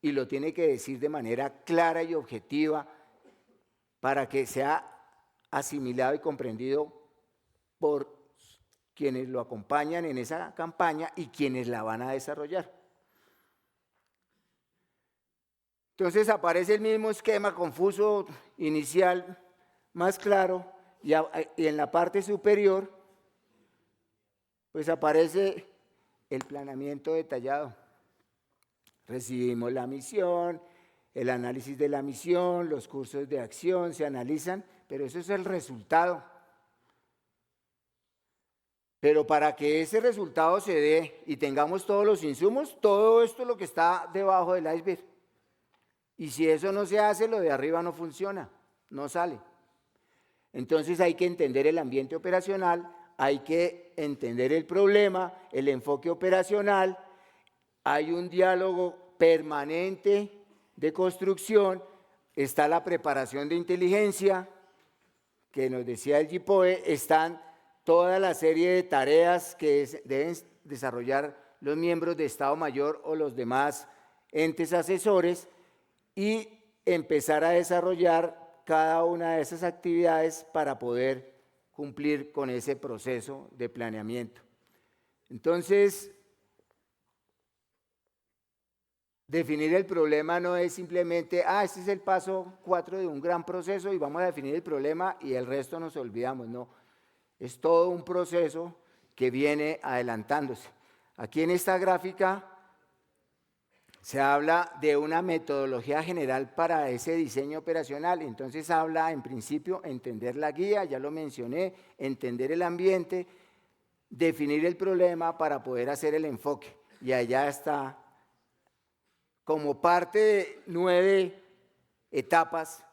y lo tiene que decir de manera clara y objetiva para que sea asimilado y comprendido por quienes lo acompañan en esa campaña y quienes la van a desarrollar. Entonces aparece el mismo esquema confuso inicial, más claro, y en la parte superior, pues aparece el planeamiento detallado. Recibimos la misión, el análisis de la misión, los cursos de acción se analizan, pero eso es el resultado. Pero para que ese resultado se dé y tengamos todos los insumos, todo esto es lo que está debajo del iceberg. Y si eso no se hace, lo de arriba no funciona, no sale. Entonces hay que entender el ambiente operacional, hay que entender el problema, el enfoque operacional. Hay un diálogo permanente de construcción, está la preparación de inteligencia, que nos decía el GIPOE, están toda la serie de tareas que deben desarrollar los miembros de Estado Mayor o los demás entes asesores y empezar a desarrollar cada una de esas actividades para poder cumplir con ese proceso de planeamiento. Entonces, definir el problema no es simplemente, este es el paso 4 de un gran proceso y vamos a definir el problema y el resto nos olvidamos, no. Es todo un proceso que viene adelantándose. Aquí en esta gráfica se habla de una metodología general para ese diseño operacional, entonces habla en principio entender la guía, ya lo mencioné, entender el ambiente, definir el problema para poder hacer el enfoque y allá está. Como parte de 9 etapas,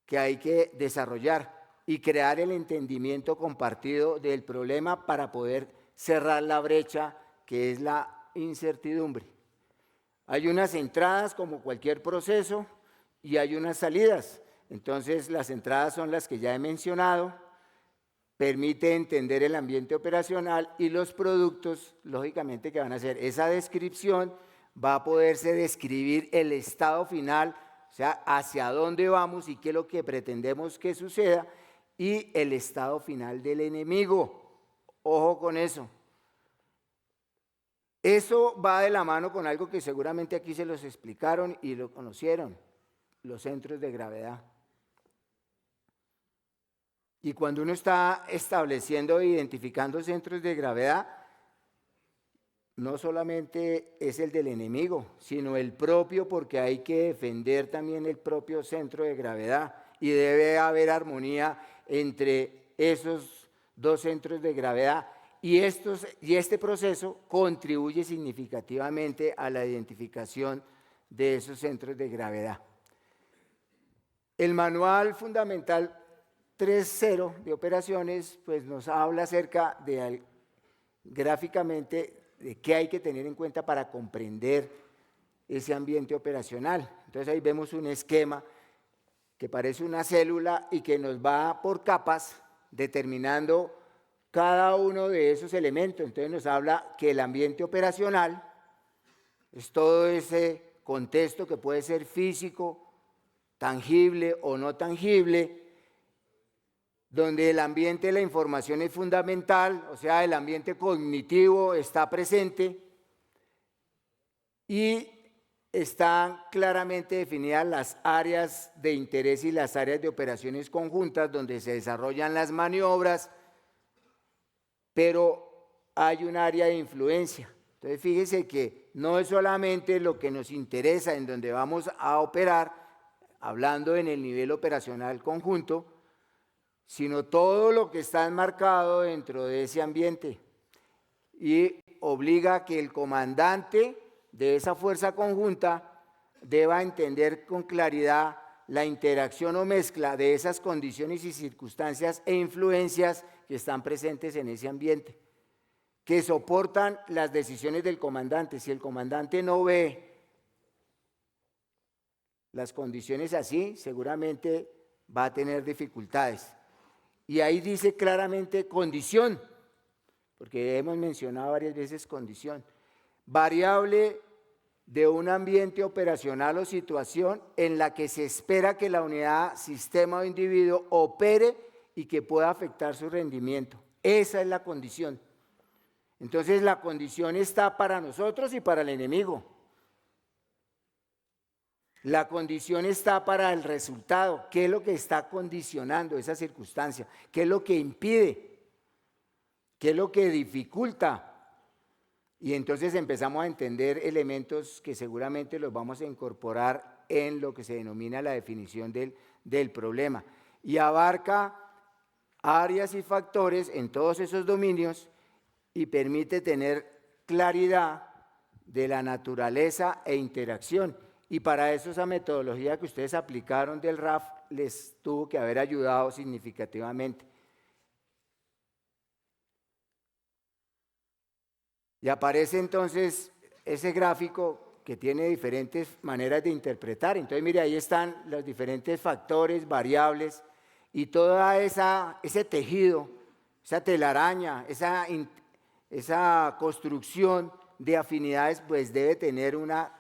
que hay que desarrollar y crear el entendimiento compartido del problema para poder cerrar la brecha que es la incertidumbre. Hay unas entradas como cualquier proceso y hay unas salidas. Entonces las entradas son las que ya he mencionado, permite entender el ambiente operacional y los productos, lógicamente, que van a hacer esa descripción, va a poderse describir el estado final, o sea, hacia dónde vamos y qué es lo que pretendemos que suceda, y el estado final del enemigo. Ojo con eso. Eso va de la mano con algo que seguramente aquí se los explicaron y lo conocieron, los centros de gravedad. Y cuando uno está estableciendo e identificando centros de gravedad, no solamente es el del enemigo, sino el propio, porque hay que defender también el propio centro de gravedad y debe haber armonía entre esos dos centros de gravedad y este proceso contribuye significativamente a la identificación de esos centros de gravedad. El manual fundamental 3.0 de operaciones pues nos habla acerca de gráficamente de qué hay que tener en cuenta para comprender ese ambiente operacional. Entonces ahí vemos un esquema que parece una célula y que nos va por capas determinando cada uno de esos elementos. Entonces nos habla que el ambiente operacional es todo ese contexto que puede ser físico, tangible o no tangible, donde el ambiente de la información es fundamental, o sea, el ambiente cognitivo está presente y están claramente definidas las áreas de interés y las áreas de operaciones conjuntas donde se desarrollan las maniobras, pero hay un área de influencia. Entonces, fíjese que no es solamente lo que nos interesa en donde vamos a operar, hablando en el nivel operacional conjunto, sino todo lo que está enmarcado dentro de ese ambiente y obliga a que el comandante de esa fuerza conjunta deba entender con claridad la interacción o mezcla de esas condiciones y circunstancias e influencias que están presentes en ese ambiente, que soportan las decisiones del comandante. Si el comandante no ve las condiciones así, seguramente va a tener dificultades. Y ahí dice claramente condición, porque hemos mencionado varias veces condición, variable de un ambiente operacional o situación en la que se espera que la unidad, sistema o individuo opere y que pueda afectar su rendimiento. Esa es la condición. Entonces la condición está para nosotros y para el enemigo. La condición está para el resultado. ¿Qué es lo que está condicionando esa circunstancia? ¿Qué es lo que impide? ¿Qué es lo que dificulta? Y entonces empezamos a entender elementos que seguramente los vamos a incorporar en lo que se denomina la definición del problema. Y abarca áreas y factores en todos esos dominios y permite tener claridad de la naturaleza e interacción. Y para eso esa metodología que ustedes aplicaron del RAF les tuvo que haber ayudado significativamente. Y aparece entonces ese gráfico que tiene diferentes maneras de interpretar. Entonces, mire, ahí están los diferentes factores, variables, y todo ese tejido, esa telaraña, esa construcción de afinidades, pues debe tener una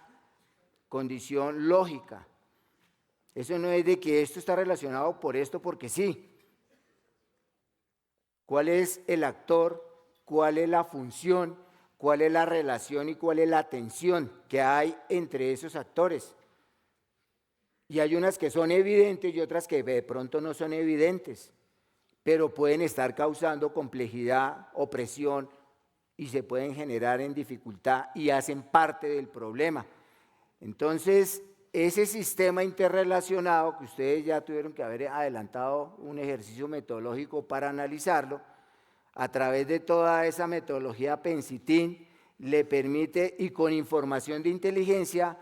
condición lógica. Eso no es de que esto está relacionado por esto porque sí. ¿Cuál es el actor? ¿Cuál es la función? ¿Cuál es la relación y cuál es la tensión que hay entre esos actores? Y hay unas que son evidentes y otras que de pronto no son evidentes, pero pueden estar causando complejidad, opresión y se pueden generar en dificultad y hacen parte del problema. Entonces, ese sistema interrelacionado que ustedes ya tuvieron que haber adelantado un ejercicio metodológico para analizarlo, a través de toda esa metodología Pensitin, le permite, y con información de inteligencia,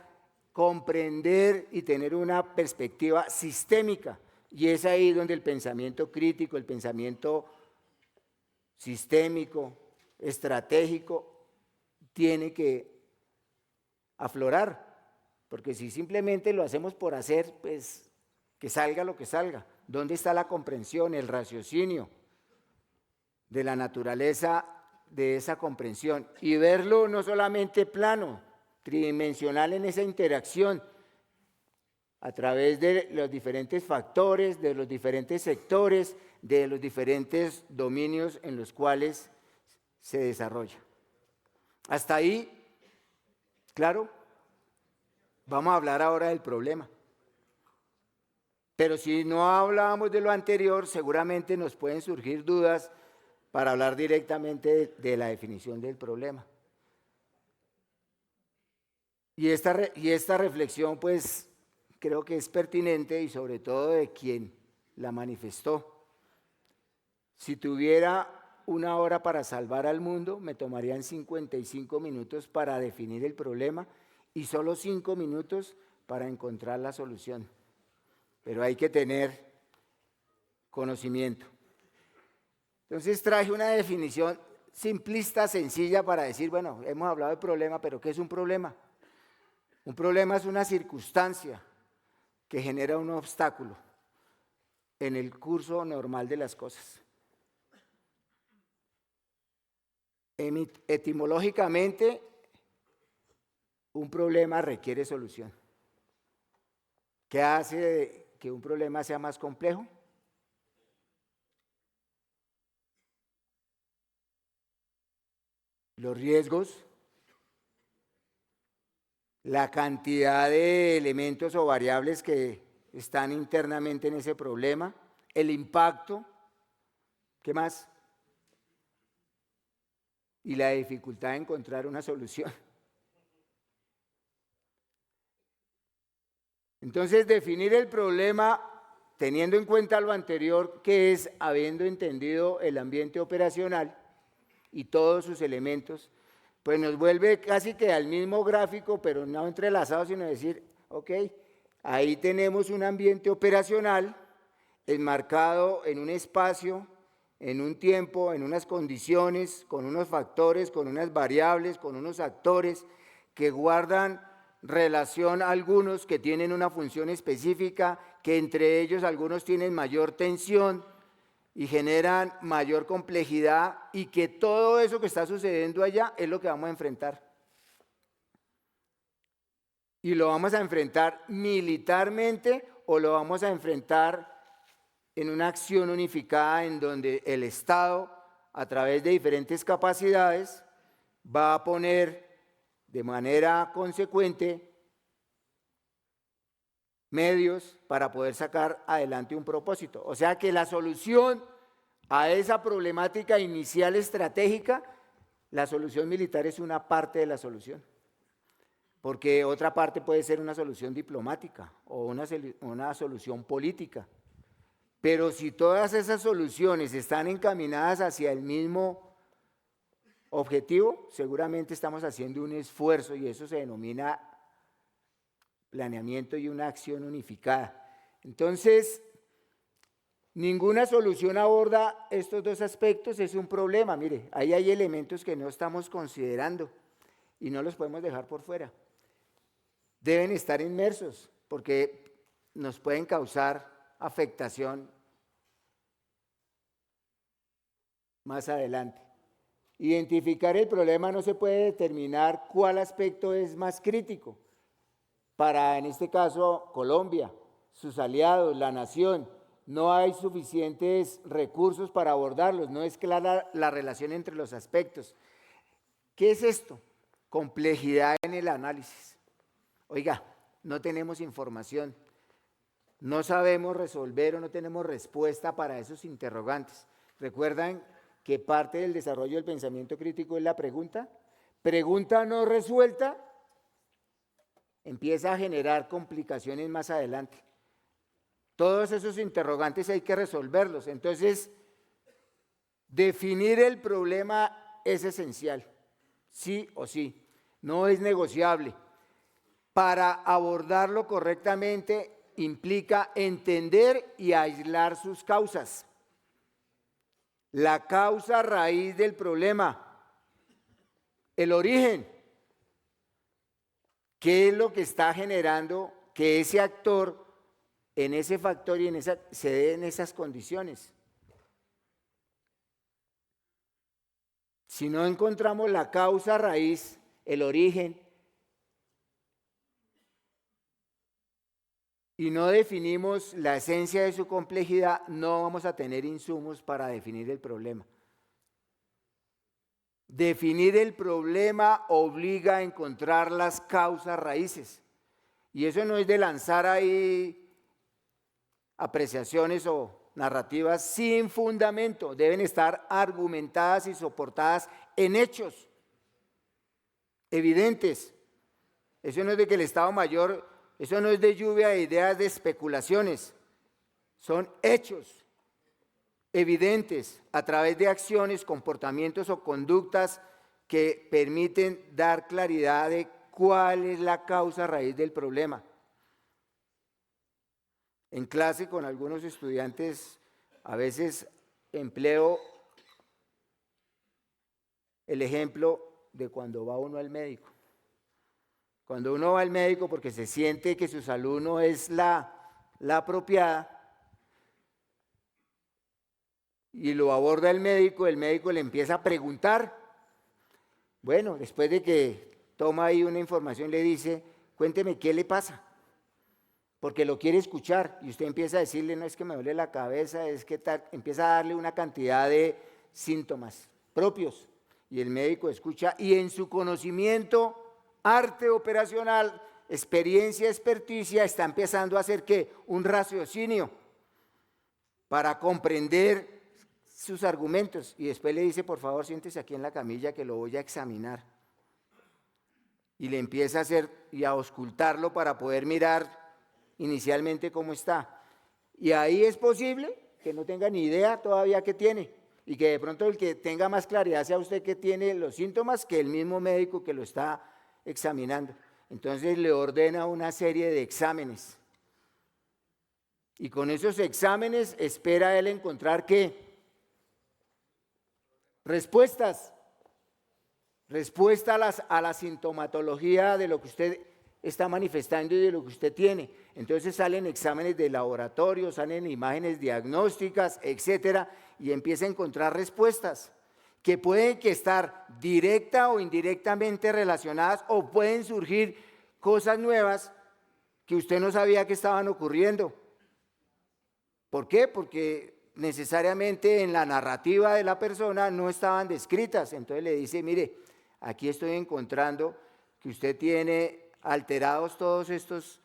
comprender y tener una perspectiva sistémica Y es ahí donde el pensamiento crítico, el pensamiento sistémico, estratégico, tiene que aflorar, porque si simplemente lo hacemos por hacer, pues que salga lo que salga. ¿Dónde está la comprensión, el raciocinio de la naturaleza de esa comprensión? Y verlo no solamente plano, tridimensional en esa interacción, a través de los diferentes factores, de los diferentes sectores, de los diferentes dominios en los cuales se desarrolla. Hasta ahí, claro, vamos a hablar ahora del problema. Pero si no hablábamos de lo anterior, seguramente nos pueden surgir dudas para hablar directamente de la definición del problema. Y esta reflexión, pues, creo que es pertinente y sobre todo de quien la manifestó. Si tuviera 1 hora para salvar al mundo, me tomarían 55 minutos para definir el problema y solo 5 minutos para encontrar la solución. Pero hay que tener conocimiento. Entonces traje una definición simplista, sencilla para decir, bueno, hemos hablado del problema, pero ¿qué es un problema? Un problema es una circunstancia que genera un obstáculo en el curso normal de las cosas. Etimológicamente, un problema requiere solución. ¿Qué hace que un problema sea más complejo? Los riesgos, la cantidad de elementos o variables que están internamente en ese problema, el impacto, ¿qué más? Y la dificultad de encontrar una solución. Entonces, definir el problema teniendo en cuenta lo anterior, que es habiendo entendido el ambiente operacional y todos sus elementos, pues nos vuelve casi que al mismo gráfico, pero no entrelazado, sino decir, ok, ahí tenemos un ambiente operacional enmarcado en un espacio, en un tiempo, en unas condiciones, con unos factores, con unas variables, con unos actores que guardan relación a algunos que tienen una función específica, que entre ellos algunos tienen mayor tensión y generan mayor complejidad, y que todo eso que está sucediendo allá es lo que vamos a enfrentar. Y lo vamos a enfrentar militarmente o lo vamos a enfrentar en una acción unificada en donde el Estado, a través de diferentes capacidades, va a poner de manera consecuente medios para poder sacar adelante un propósito. O sea que la solución a esa problemática inicial estratégica, la solución militar es una parte de la solución. Porque otra parte puede ser una solución diplomática o una solución política. Pero si todas esas soluciones están encaminadas hacia el mismo objetivo, seguramente estamos haciendo un esfuerzo, y eso se denomina planeamiento y una acción unificada. Entonces, ninguna solución aborda estos dos aspectos, es un problema. Mire, ahí hay elementos que no estamos considerando y no los podemos dejar por fuera. Deben estar inmersos porque nos pueden causar afectación más adelante. Identificar el problema no se puede determinar cuál aspecto es más crítico para, en este caso, Colombia, sus aliados, la nación. No hay suficientes recursos para abordarlos, no es clara la relación entre los aspectos. ¿Qué es esto? Complejidad en el análisis. Oiga, no tenemos información, no sabemos resolver o no tenemos respuesta para esos interrogantes. ¿Recuerdan que parte del desarrollo del pensamiento crítico es la pregunta? Pregunta no resuelta empieza a generar complicaciones más adelante. Todos esos interrogantes hay que resolverlos. Entonces, definir el problema es esencial, sí o sí, no es negociable. Para abordarlo correctamente implica entender y aislar sus causas. La causa raíz del problema, el origen. ¿Qué es lo que está generando que ese actor en ese factor y se dé en esas condiciones? Si no encontramos la causa raíz, el origen, y no definimos la esencia de su complejidad, no vamos a tener insumos para definir el problema. Definir el problema obliga a encontrar las causas raíces. Y eso no es de lanzar ahí apreciaciones o narrativas sin fundamento. Deben estar argumentadas y soportadas en hechos evidentes. Eso no es de que el Estado Mayor, eso no es de lluvia de ideas, de especulaciones. Son hechos evidentes a través de acciones, comportamientos o conductas que permiten dar claridad de cuál es la causa raíz del problema. En clase con algunos estudiantes a veces empleo el ejemplo de cuando va uno al médico. Cuando uno va al médico porque se siente que su salud no es la apropiada, y lo aborda el médico le empieza a preguntar. Bueno, después de que toma ahí una información, le dice, cuénteme qué le pasa, porque lo quiere escuchar, y usted empieza a decirle, no es que me duele la cabeza, es que tal, empieza a darle una cantidad de síntomas propios, y el médico escucha, y en su conocimiento, arte operacional, experiencia, experticia, está empezando a hacer ¿qué? Un raciocinio para comprender sus argumentos, y después le dice, por favor, siéntese aquí en la camilla que lo voy a examinar. Y le empieza a hacer y a auscultarlo para poder mirar inicialmente cómo está. Y ahí es posible que no tenga ni idea todavía qué tiene, y que de pronto el que tenga más claridad sea usted que tiene los síntomas que el mismo médico que lo está examinando. Entonces le ordena una serie de exámenes. Y con esos exámenes espera él encontrar ¿qué? Respuesta a la sintomatología de lo que usted está manifestando y de lo que usted tiene. Entonces salen exámenes de laboratorio, salen imágenes diagnósticas, etcétera, y empieza a encontrar respuestas que pueden estar directa o indirectamente relacionadas, o pueden surgir cosas nuevas que usted no sabía que estaban ocurriendo. ¿Por qué? Porque necesariamente en la narrativa de la persona no estaban descritas. Entonces le dice, mire, aquí estoy encontrando que usted tiene alterados todos estas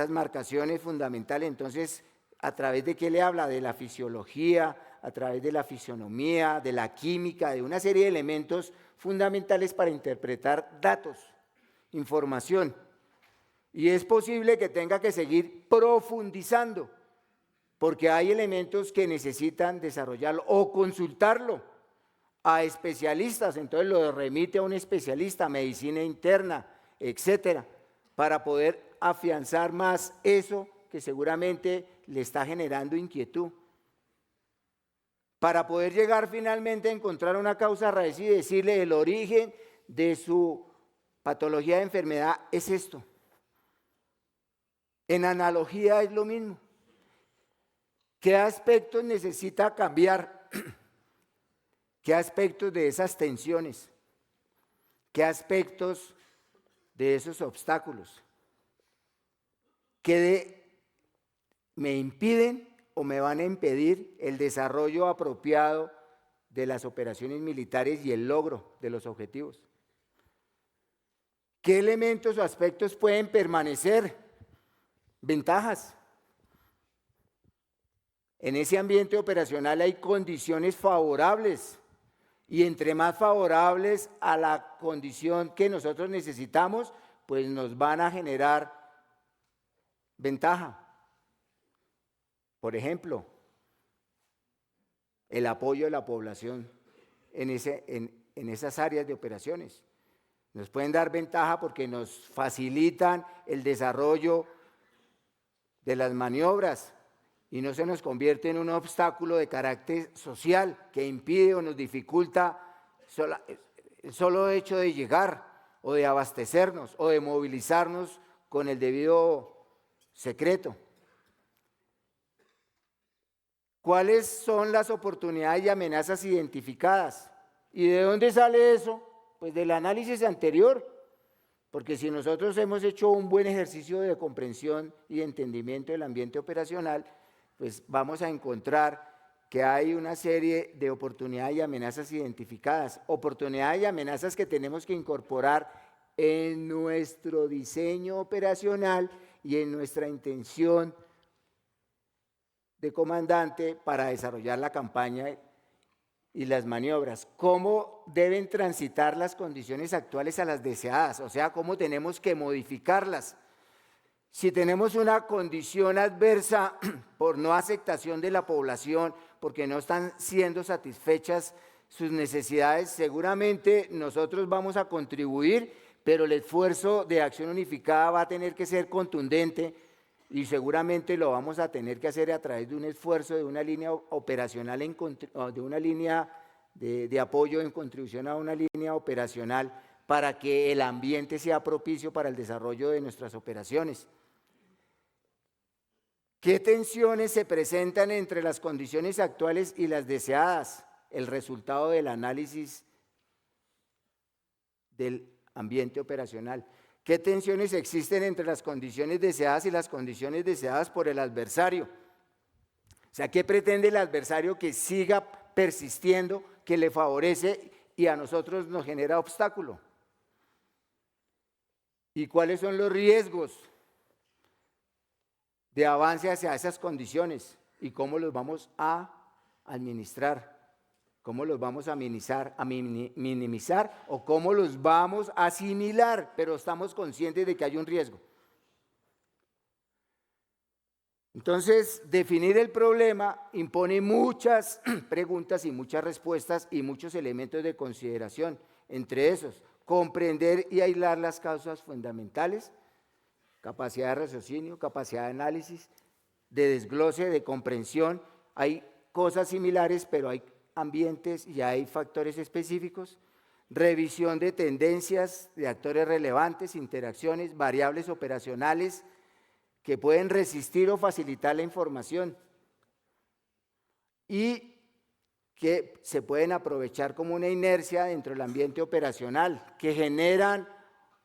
marcaciones fundamentales. Entonces, ¿a través de qué le habla? De la fisiología, a través de la fisionomía, de la química, de una serie de elementos fundamentales para interpretar datos, información. Y es posible que tenga que seguir profundizando, porque hay elementos que necesitan desarrollarlo o consultarlo a especialistas. Entonces lo remite a un especialista, medicina interna, etcétera, para poder afianzar más eso que seguramente le está generando inquietud. Para poder llegar finalmente a encontrar una causa raíz y decirle el origen de su patología de enfermedad es esto. En analogía es lo mismo. ¿Qué aspectos necesita cambiar? ¿Qué aspectos de esas tensiones? ¿Qué aspectos de esos obstáculos? ¿Qué me impiden o me van a impedir el desarrollo apropiado de las operaciones militares y el logro de los objetivos? ¿Qué elementos o aspectos pueden permanecer? Ventajas. En ese ambiente operacional hay condiciones favorables, y entre más favorables a la condición que nosotros necesitamos, pues nos van a generar ventaja. Por ejemplo, el apoyo de la población en esas áreas de operaciones. Nos pueden dar ventaja porque nos facilitan el desarrollo de las maniobras y no se nos convierte en un obstáculo de carácter social que impide o nos dificulta el solo hecho de llegar o de abastecernos o de movilizarnos con el debido secreto. ¿Cuáles son las oportunidades y amenazas identificadas? ¿Y de dónde sale eso? Pues del análisis anterior, porque si nosotros hemos hecho un buen ejercicio de comprensión y de entendimiento del ambiente operacional, pues vamos a encontrar que hay una serie de oportunidades y amenazas identificadas, oportunidades y amenazas que tenemos que incorporar en nuestro diseño operacional y en nuestra intención de comandante para desarrollar la campaña y las maniobras. ¿Cómo deben transitar las condiciones actuales a las deseadas? O sea, ¿cómo tenemos que modificarlas? Si tenemos una condición adversa por no aceptación de la población, porque no están siendo satisfechas sus necesidades, seguramente nosotros vamos a contribuir, pero el esfuerzo de acción unificada va a tener que ser contundente y seguramente lo vamos a tener que hacer a través de un esfuerzo de una línea operacional, de una línea de apoyo en contribución a una línea operacional para que el ambiente sea propicio para el desarrollo de nuestras operaciones. ¿Qué tensiones se presentan entre las condiciones actuales y las deseadas? El resultado del análisis del ambiente operacional. ¿Qué tensiones existen entre las condiciones deseadas y las condiciones deseadas por el adversario? O sea, ¿qué pretende el adversario que siga persistiendo, que le favorece y a nosotros nos genera obstáculo? ¿Y cuáles son los riesgos de avance hacia esas condiciones y cómo los vamos a administrar? ¿Cómo los vamos a minimizar o cómo los vamos a asimilar? Pero estamos conscientes de que hay un riesgo. Entonces, definir el problema impone muchas preguntas y muchas respuestas y muchos elementos de consideración. Entre esos, comprender y aislar las causas fundamentales, capacidad de raciocinio, capacidad de análisis, de desglose, de comprensión. Hay cosas similares, pero hay ambientes y hay factores específicos, revisión de tendencias de actores relevantes, interacciones, variables operacionales que pueden resistir o facilitar la información y que se pueden aprovechar como una inercia dentro del ambiente operacional, que generan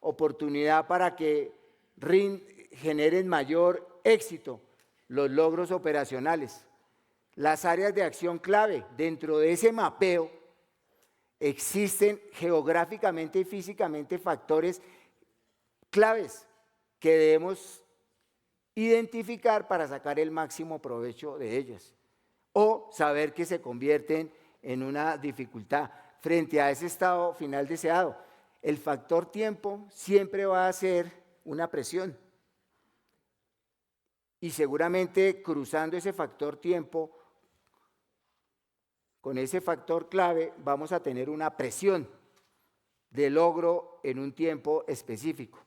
oportunidad para que generen mayor éxito los logros operacionales. Las áreas de acción clave dentro de ese mapeo existen geográficamente y físicamente factores claves que debemos identificar para sacar el máximo provecho de ellas o saber que se convierten en una dificultad frente a ese estado final deseado. El factor tiempo siempre va a ser una presión y seguramente cruzando ese factor tiempo, con ese factor clave vamos a tener una presión de logro en un tiempo específico.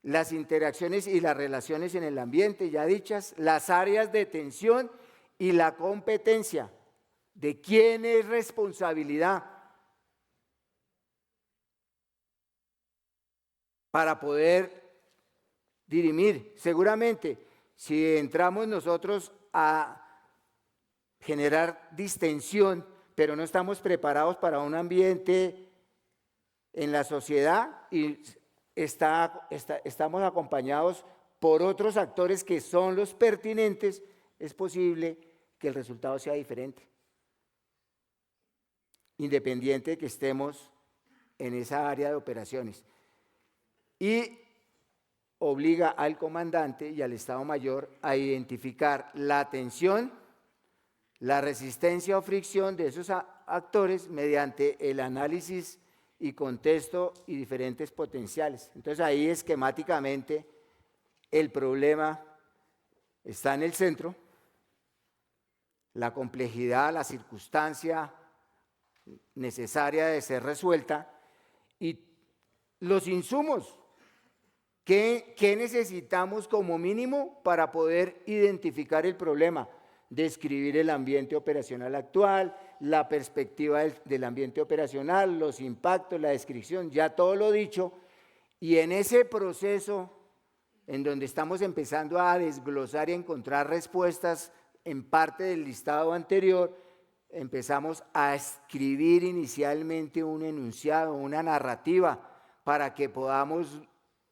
Las interacciones y las relaciones en el ambiente ya dichas, las áreas de tensión y la competencia, de quién es responsabilidad para poder dirimir. Seguramente, si entramos nosotros a generar distensión, pero no estamos preparados para un ambiente en la sociedad y estamos acompañados por otros actores que son los pertinentes, es posible que el resultado sea diferente, independiente de que estemos en esa área de operaciones. Y obliga al comandante y al Estado Mayor a identificar la tensión, la resistencia o fricción de esos actores mediante el análisis y contexto y diferentes potenciales. Entonces ahí esquemáticamente el problema está en el centro, la complejidad, la circunstancia necesaria de ser resuelta y los insumos ¿Qué necesitamos como mínimo para poder identificar el problema? Describir el ambiente operacional actual, la perspectiva del ambiente operacional, los impactos, la descripción, ya todo lo dicho. Y en ese proceso, en donde estamos empezando a desglosar y encontrar respuestas en parte del listado anterior, empezamos a escribir inicialmente un enunciado, una narrativa, para que podamos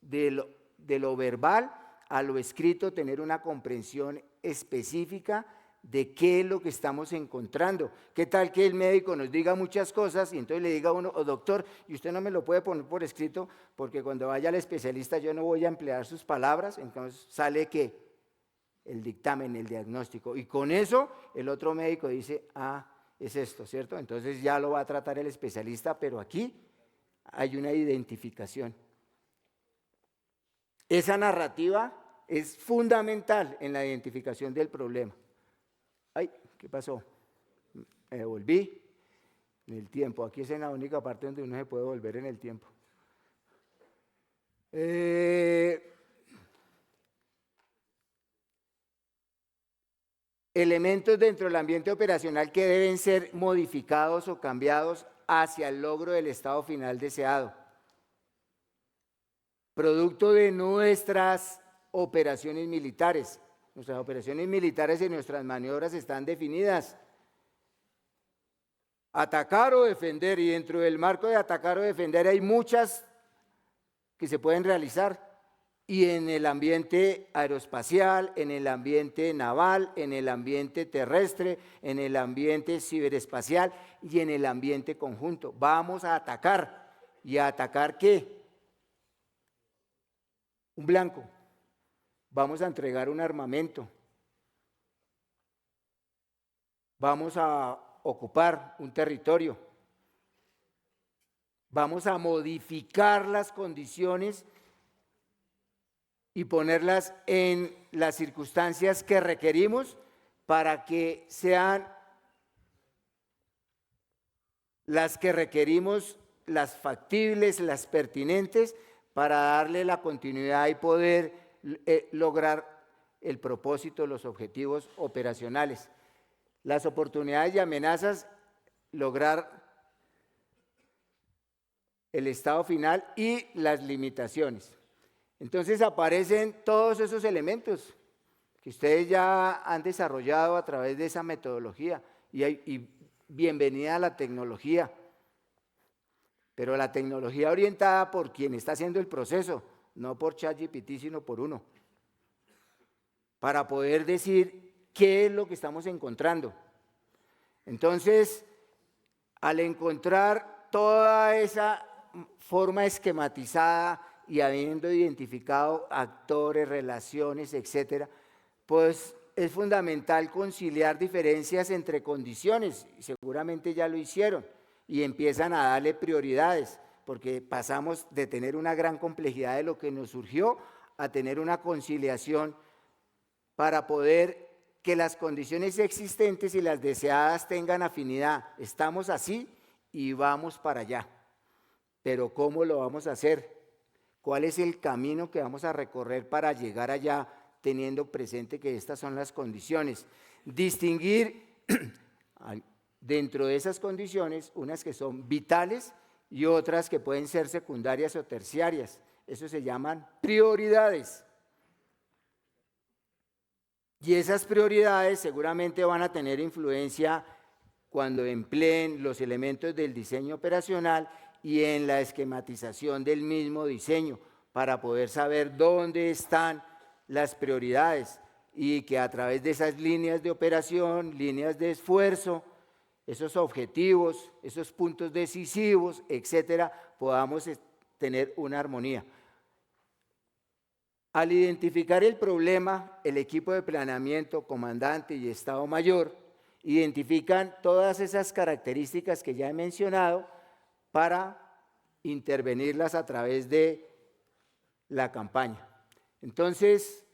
de lo verbal a lo escrito tener una comprensión específica de qué es lo que estamos encontrando. ¿Qué tal que el médico nos diga muchas cosas y entonces le diga a uno, oh, doctor, y usted no me lo puede poner por escrito porque cuando vaya al especialista yo no voy a emplear sus palabras? Entonces sale que el dictamen, el diagnóstico, y con eso el otro médico dice, ah, es esto, ¿cierto? Entonces ya lo va a tratar el especialista, pero aquí hay una identificación. Esa narrativa es fundamental en la identificación del problema. Ay, ¿qué pasó? Me devolví en el tiempo. Aquí es en la única parte donde uno se puede volver en el tiempo. Elementos dentro del ambiente operacional que deben ser modificados o cambiados hacia el logro del estado final deseado. Producto de nuestras operaciones militares. Nuestras operaciones militares y nuestras maniobras están definidas. Atacar o defender, y dentro del marco de atacar o defender hay muchas que se pueden realizar. Y en el ambiente aeroespacial, en el ambiente naval, en el ambiente terrestre, en el ambiente ciberespacial y en el ambiente conjunto. Vamos a atacar. ¿Y a atacar qué? Un blanco. Vamos a entregar un armamento. Vamos a ocupar un territorio. Vamos a modificar las condiciones y ponerlas en las circunstancias que requerimos para que sean las que requerimos, las factibles, las pertinentes, para darle la continuidad y poder lograr el propósito, los objetivos operacionales. Las oportunidades y amenazas, lograr el estado final y las limitaciones. Entonces aparecen todos esos elementos que ustedes ya han desarrollado a través de esa metodología y bienvenida a la tecnología, pero la tecnología orientada por quien está haciendo el proceso, no por ChatGPT, sino por uno, para poder decir qué es lo que estamos encontrando. Entonces, al encontrar toda esa forma esquematizada y habiendo identificado actores, relaciones, etcétera, pues es fundamental conciliar diferencias entre condiciones, y seguramente ya lo hicieron, y empiezan a darle prioridades, porque pasamos de tener una gran complejidad de lo que nos surgió a tener una conciliación para poder que las condiciones existentes y las deseadas tengan afinidad. Estamos así y vamos para allá. Pero ¿cómo lo vamos a hacer? ¿Cuál es el camino que vamos a recorrer para llegar allá teniendo presente que estas son las condiciones? Distinguir dentro de esas condiciones unas que son vitales y otras que pueden ser secundarias o terciarias. Eso se llaman prioridades. Y esas prioridades seguramente van a tener influencia cuando empleen los elementos del diseño operacional y en la esquematización del mismo diseño para poder saber dónde están las prioridades y que a través de esas líneas de operación, líneas de esfuerzo, esos objetivos, esos puntos decisivos, etcétera, podamos tener una armonía. Al identificar el problema, el equipo de planeamiento, comandante y Estado Mayor identifican todas esas características que ya he mencionado para intervenirlas a través de la campaña. Entonces,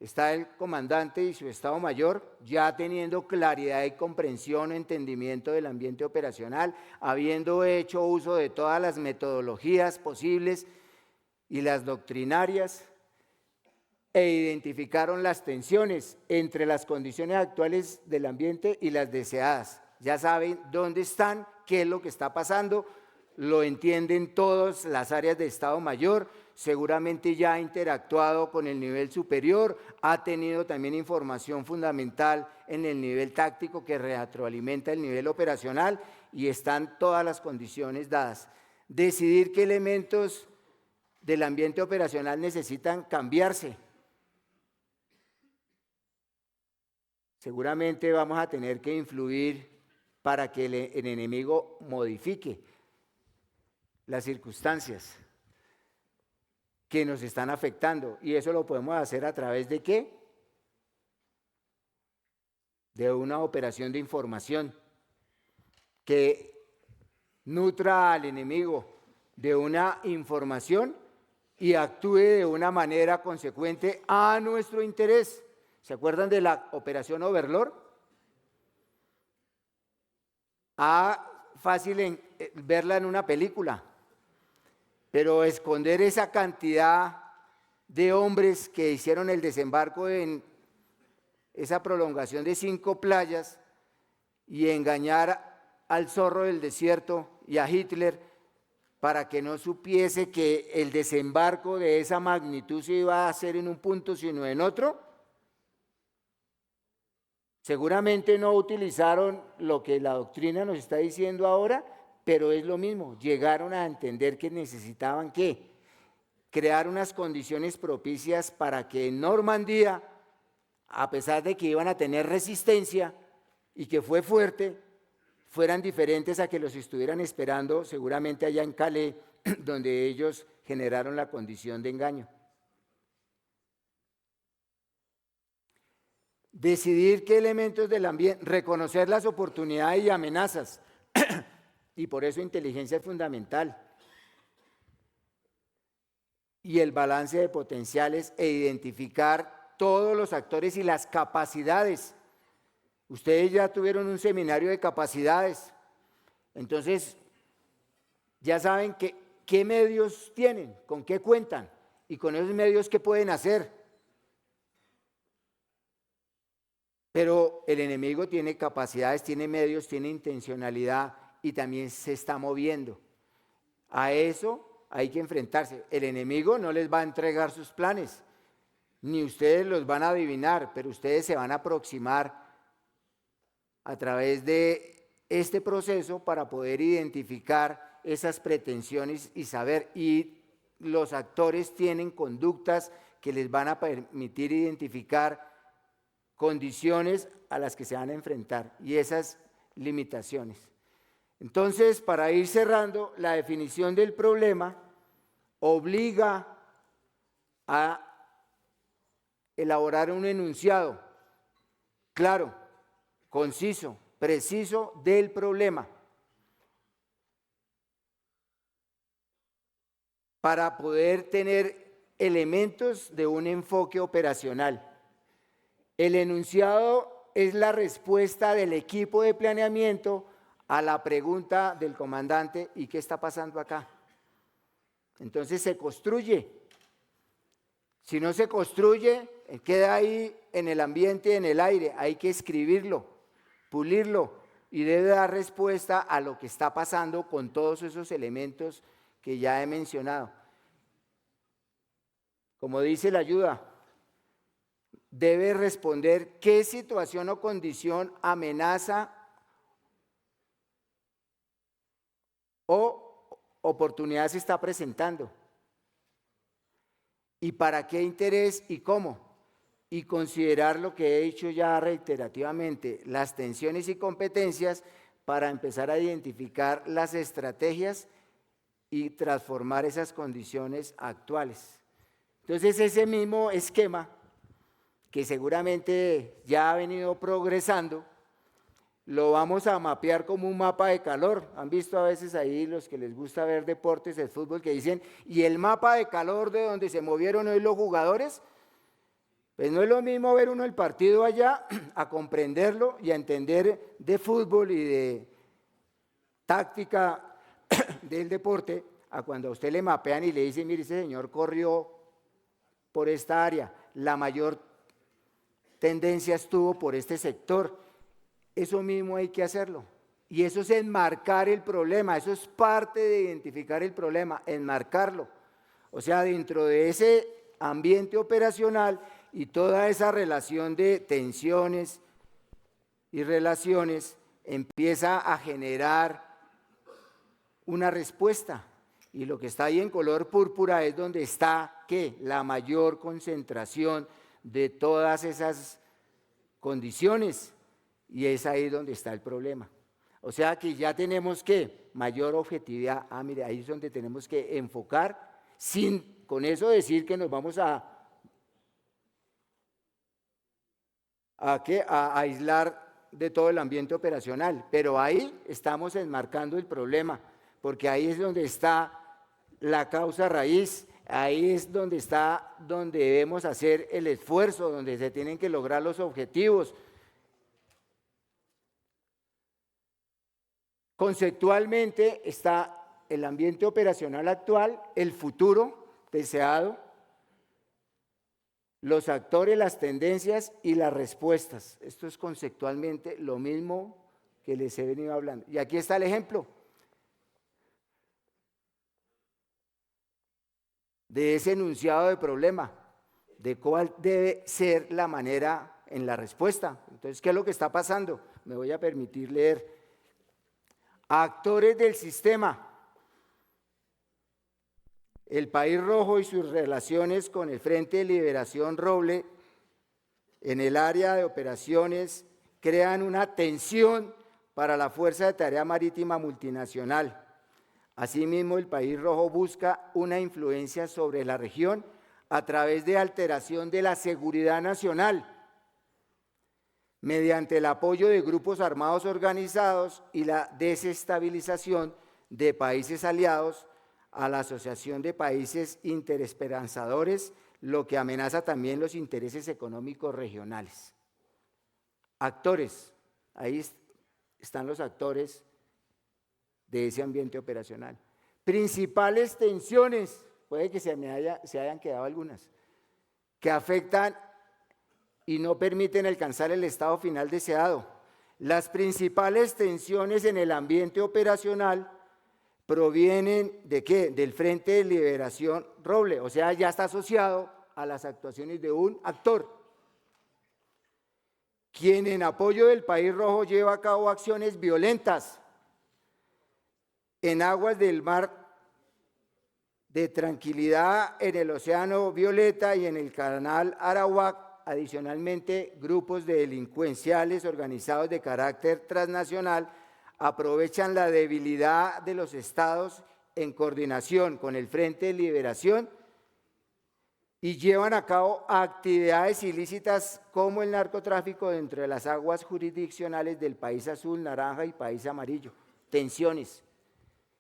está el comandante y su Estado Mayor ya teniendo claridad y comprensión o entendimiento del ambiente operacional, habiendo hecho uso de todas las metodologías posibles y las doctrinarias e identificaron las tensiones entre las condiciones actuales del ambiente y las deseadas. Ya saben dónde están, qué es lo que está pasando, lo entienden todas las áreas de Estado Mayor, seguramente ya ha interactuado con el nivel superior, ha tenido también información fundamental en el nivel táctico que retroalimenta el nivel operacional y están todas las condiciones dadas. Decidir qué elementos del ambiente operacional necesitan cambiarse. Seguramente vamos a tener que influir para que el enemigo modifique las circunstancias que nos están afectando. ¿Y eso lo podemos hacer a través de qué? De una operación de información que nutra al enemigo de una información y actúe de una manera consecuente a nuestro interés. ¿Se acuerdan de la operación Overlord? Fácil verla en una película, pero esconder esa cantidad de hombres que hicieron el desembarco en esa prolongación de 5 playas y engañar al zorro del desierto y a Hitler para que no supiese que el desembarco de esa magnitud se iba a hacer en un punto sino en otro. Seguramente no utilizaron lo que la doctrina nos está diciendo ahora, pero es lo mismo, llegaron a entender que necesitaban ¿qué? Crear unas condiciones propicias para que en Normandía, a pesar de que iban a tener resistencia y que fue fuerte, fueran diferentes a que los estuvieran esperando seguramente allá en Calais, donde ellos generaron la condición de engaño. Decidir qué elementos del ambiente, reconocer las oportunidades y amenazas, y por eso inteligencia es fundamental. Y el balance de potenciales e identificar todos los actores y las capacidades. Ustedes ya tuvieron un seminario de capacidades, entonces ya saben qué medios tienen, con qué cuentan y con esos medios qué pueden hacer. Pero el enemigo tiene capacidades, tiene medios, tiene intencionalidad y también se está moviendo. A eso hay que enfrentarse. El enemigo no les va a entregar sus planes, ni ustedes los van a adivinar, pero ustedes se van a aproximar a través de este proceso para poder identificar esas pretensiones y saber. Y los actores tienen conductas que les van a permitir identificar condiciones a las que se van a enfrentar y esas limitaciones. Entonces, para ir cerrando, la definición del problema obliga a elaborar un enunciado claro, conciso, preciso del problema para poder tener elementos de un enfoque operacional. El enunciado es la respuesta del equipo de planeamiento a la pregunta del comandante ¿y qué está pasando acá? Entonces se construye. Si no se construye, queda ahí en el ambiente, en el aire. Hay que escribirlo, pulirlo y debe dar respuesta a lo que está pasando con todos esos elementos que ya he mencionado. Como dice la ayuda, debe responder qué situación o condición amenaza o oportunidad se está presentando y para qué interés y cómo, y considerar lo que he dicho ya reiterativamente, las tensiones y competencias para empezar a identificar las estrategias y transformar esas condiciones actuales. Entonces ese mismo esquema que seguramente ya ha venido progresando, lo vamos a mapear como un mapa de calor. Han visto a veces ahí los que les gusta ver deportes, el fútbol, que dicen, ¿y el mapa de calor de donde se movieron hoy los jugadores? Pues no es lo mismo ver uno el partido allá, a comprenderlo y a entender de fútbol y de táctica del deporte, a cuando a usted le mapean y le dicen, mire, ese señor corrió por esta área, la mayor tendencia estuvo por este sector. Eso mismo hay que hacerlo. Y eso es enmarcar el problema, eso es parte de identificar el problema, enmarcarlo. O sea, dentro de ese ambiente operacional y toda esa relación de tensiones y relaciones, empieza a generar una respuesta. Y lo que está ahí en color púrpura es donde está, ¿qué? La mayor concentración de todas esas condiciones. Y es ahí donde está el problema. O sea que ya tenemos que mayor objetividad. Mire, ahí es donde tenemos que enfocar, sin con eso decir que nos vamos a aislar de todo el ambiente operacional, pero ahí estamos enmarcando el problema, porque ahí es donde está la causa raíz, ahí es donde está, donde debemos hacer el esfuerzo, donde se tienen que lograr los objetivos. Conceptualmente está el ambiente operacional actual, el futuro deseado, los actores, las tendencias y las respuestas. Esto es conceptualmente lo mismo que les he venido hablando. Y aquí está el ejemplo de ese enunciado de problema, de cuál debe ser la manera en la respuesta. Entonces, ¿qué es lo que está pasando? Me voy a permitir leer. Actores del sistema. El País Rojo y sus relaciones con el Frente de Liberación Roble en el área de operaciones crean una tensión para la Fuerza de Tarea Marítima Multinacional. Asimismo, el País Rojo busca una influencia sobre la región a través de alteración de la seguridad nacional, mediante el apoyo de grupos armados organizados y la desestabilización de países aliados a la Asociación de Países Interesperanzadores, lo que amenaza también los intereses económicos regionales. Actores, ahí están los actores de ese ambiente operacional. Principales tensiones, puede que se hayan quedado algunas, que afectan y no permiten alcanzar el estado final deseado. Las principales tensiones en el ambiente operacional provienen ¿de qué? Del Frente de Liberación Roble, o sea, ya está asociado a las actuaciones de un actor, quien en apoyo del País Rojo lleva a cabo acciones violentas en aguas del mar de tranquilidad, en el Océano Violeta y en el Canal Arawak. Adicionalmente, grupos de delincuenciales organizados de carácter transnacional aprovechan la debilidad de los estados en coordinación con el Frente de Liberación y llevan a cabo actividades ilícitas como el narcotráfico dentro de las aguas jurisdiccionales del país azul, naranja y país amarillo. Tensiones.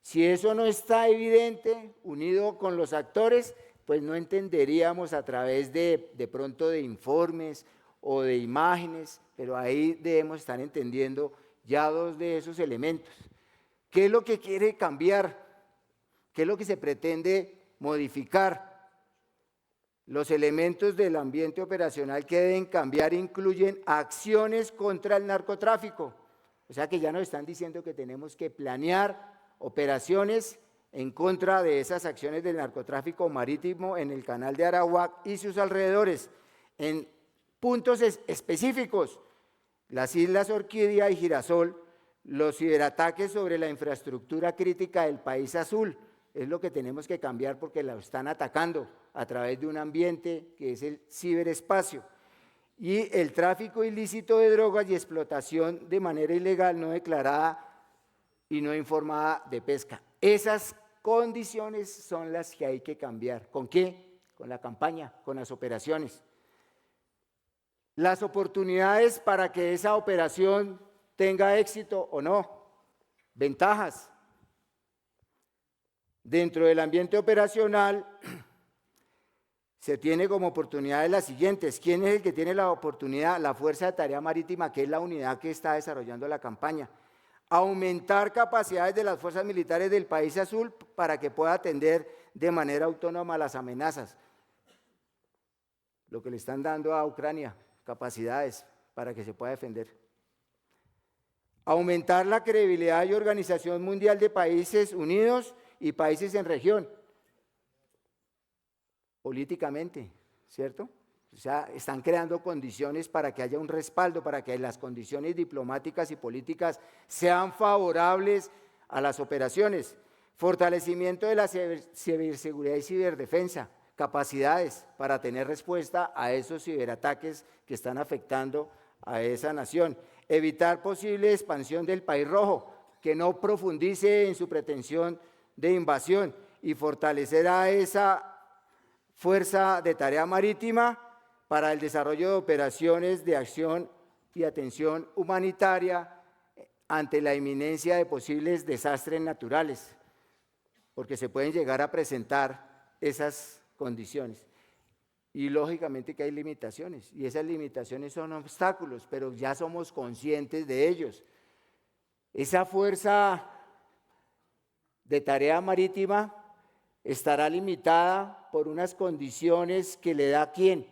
Si eso no está evidente, unido con los actores, pues no entenderíamos a través de pronto de informes o de imágenes, pero ahí debemos estar entendiendo ya dos de esos elementos. ¿Qué es lo que quiere cambiar? ¿Qué es lo que se pretende modificar? Los elementos del ambiente operacional que deben cambiar incluyen acciones contra el narcotráfico. O sea que ya nos están diciendo que tenemos que planear operaciones en contra de esas acciones del narcotráfico marítimo en el canal de Arawak y sus alrededores, en puntos específicos, las islas Orquídea y Girasol, los ciberataques sobre la infraestructura crítica del país azul, es lo que tenemos que cambiar porque la están atacando a través de un ambiente que es el ciberespacio, y el tráfico ilícito de drogas y explotación de manera ilegal, no declarada y no informada de pesca. Esas condiciones son las que hay que cambiar. ¿Con qué? Con la campaña, con las operaciones. Las oportunidades para que esa operación tenga éxito o no. Ventajas. Dentro del ambiente operacional se tiene como oportunidades las siguientes. ¿Quién es el que tiene la oportunidad? La Fuerza de Tarea Marítima, que es la unidad que está desarrollando la campaña. aumentar capacidades de las fuerzas militares del país azul para que pueda atender de manera autónoma las amenazas. Lo que le están dando a Ucrania, capacidades para que se pueda defender. Aumentar la credibilidad y organización mundial de países unidos y países en región, políticamente, ¿cierto? O sea, están creando condiciones para que haya un respaldo, para que las condiciones diplomáticas y políticas sean favorables a las operaciones. Fortalecimiento de la ciberseguridad y ciberdefensa, capacidades para tener respuesta a esos ciberataques que están afectando a esa nación. Evitar posible expansión del país rojo, que no profundice en su pretensión de invasión, y fortalecer a esa fuerza de tarea marítima para el desarrollo de operaciones de acción y atención humanitaria ante la inminencia de posibles desastres naturales, porque se pueden llegar a presentar esas condiciones. Y lógicamente que hay limitaciones, y esas limitaciones son obstáculos, pero ya somos conscientes de ellos. Esa fuerza de tarea marítima estará limitada por unas condiciones que le da ¿quién?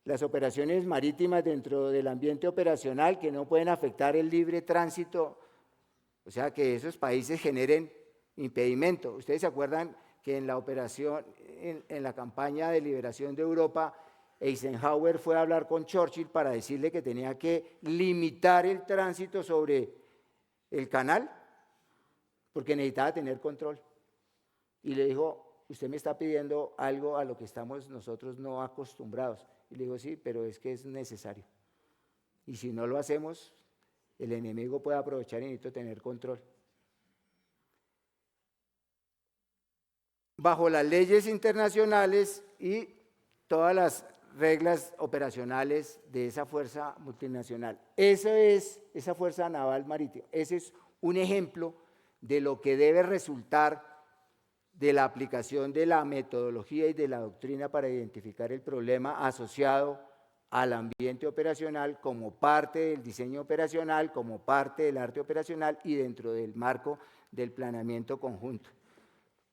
Las operaciones marítimas dentro del ambiente operacional, que no pueden afectar el libre tránsito, o sea que esos países generen impedimento. Ustedes se acuerdan que en la operación, en la campaña de liberación de Europa, Eisenhower fue a hablar con Churchill para decirle que tenía que limitar el tránsito sobre el canal, porque necesitaba tener control. Y le dijo, usted me está pidiendo algo a lo que estamos nosotros no acostumbrados. Y le digo, sí, pero es que es necesario. Y si no lo hacemos, el enemigo puede aprovechar y necesito tener control. Bajo las leyes internacionales y todas las reglas operacionales de esa fuerza multinacional. Esa es esa fuerza naval marítima. Ese es un ejemplo de lo que debe resultar de la aplicación de la metodología y de la doctrina para identificar el problema asociado al ambiente operacional como parte del diseño operacional, como parte del arte operacional y dentro del marco del planeamiento conjunto.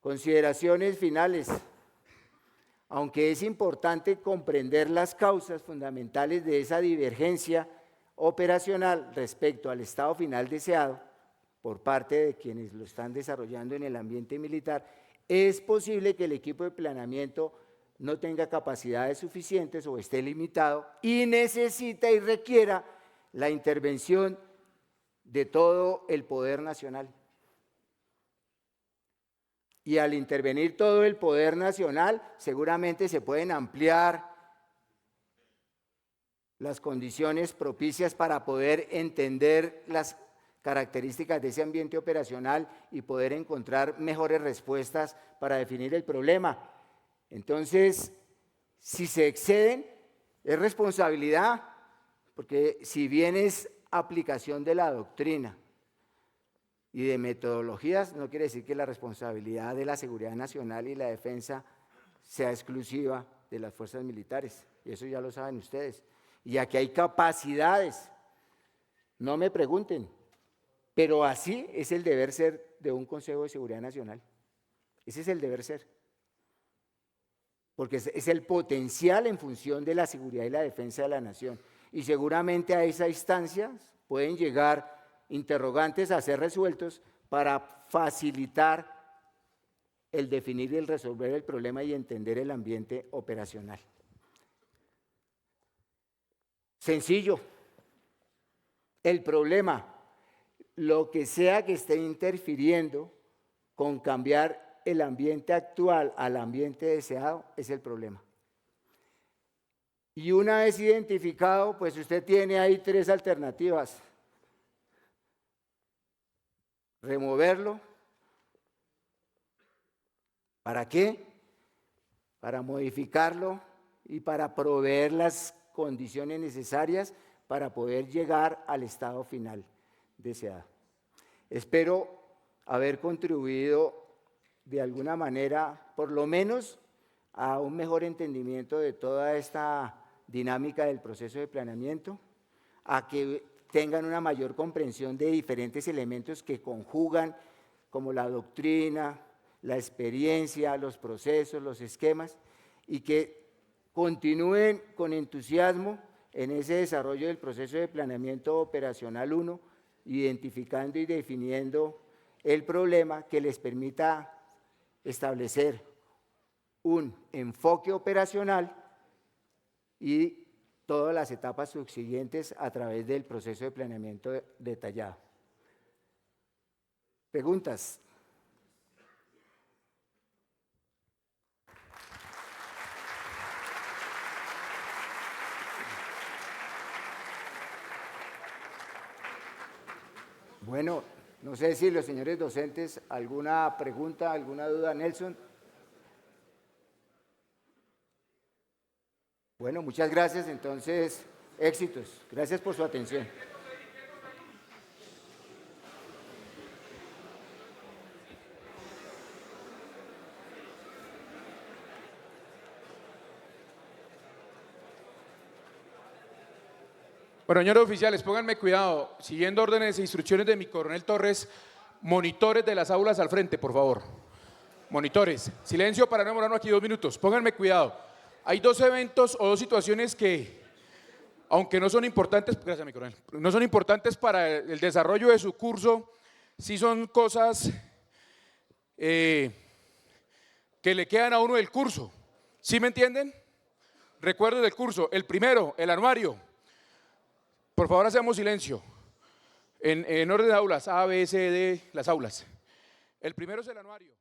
Consideraciones finales. Aunque es importante comprender las causas fundamentales de esa divergencia operacional respecto al estado final deseado por parte de quienes lo están desarrollando en el ambiente militar, es posible que el equipo de planeamiento no tenga capacidades suficientes o esté limitado y necesita y requiera la intervención de todo el poder nacional. Y al intervenir todo el poder nacional, seguramente se pueden ampliar las condiciones propicias para poder entender las características de ese ambiente operacional y poder encontrar mejores respuestas para definir el problema. Entonces, si se exceden, es responsabilidad, porque si bien es aplicación de la doctrina y de metodologías, no quiere decir que la responsabilidad de la seguridad nacional y la defensa sea exclusiva de las fuerzas militares, y eso ya lo saben ustedes. Y aquí hay capacidades, no me pregunten, pero así es el deber ser de un Consejo de Seguridad Nacional. Ese es el deber ser, porque es el potencial en función de la seguridad y la defensa de la nación. Y seguramente a esa instancia pueden llegar interrogantes a ser resueltos para facilitar el definir y el resolver el problema y entender el ambiente operacional. Sencillo. El problema, lo que sea que esté interfiriendo con cambiar el ambiente actual al ambiente deseado, es el problema. Y una vez identificado, pues usted tiene ahí 3 alternativas. Removerlo. ¿Para qué? Para modificarlo y para proveer las condiciones necesarias para poder llegar al estado final deseado. Espero haber contribuido de alguna manera, por lo menos, a un mejor entendimiento de toda esta dinámica del proceso de planeamiento, a que tengan una mayor comprensión de diferentes elementos que conjugan, como la doctrina, la experiencia, los procesos, los esquemas, y que continúen con entusiasmo en ese desarrollo del proceso de planeamiento operacional 1, identificando y definiendo el problema que les permita establecer un enfoque operacional y todas las etapas subsiguientes a través del proceso de planeamiento detallado. ¿Preguntas? Bueno, no sé si los señores docentes, ¿alguna pregunta, alguna duda? Nelson. Bueno, muchas gracias, entonces, éxitos. Gracias por su atención. Bueno, señores oficiales, pónganme cuidado, siguiendo órdenes e instrucciones de mi coronel Torres, monitores de las aulas al frente, por favor. Monitores, silencio para no demorarnos aquí 2 minutos, pónganme cuidado. Hay 2 eventos o 2 situaciones que, aunque no son importantes, gracias mi coronel, no son importantes para el desarrollo de su curso, sí son cosas que le quedan a uno del curso. ¿Sí me entienden? Recuerdos del curso. El primero, el anuario. Por favor, hacemos silencio. En orden de aulas, A, B, C, D, las aulas. El primero es el anuario.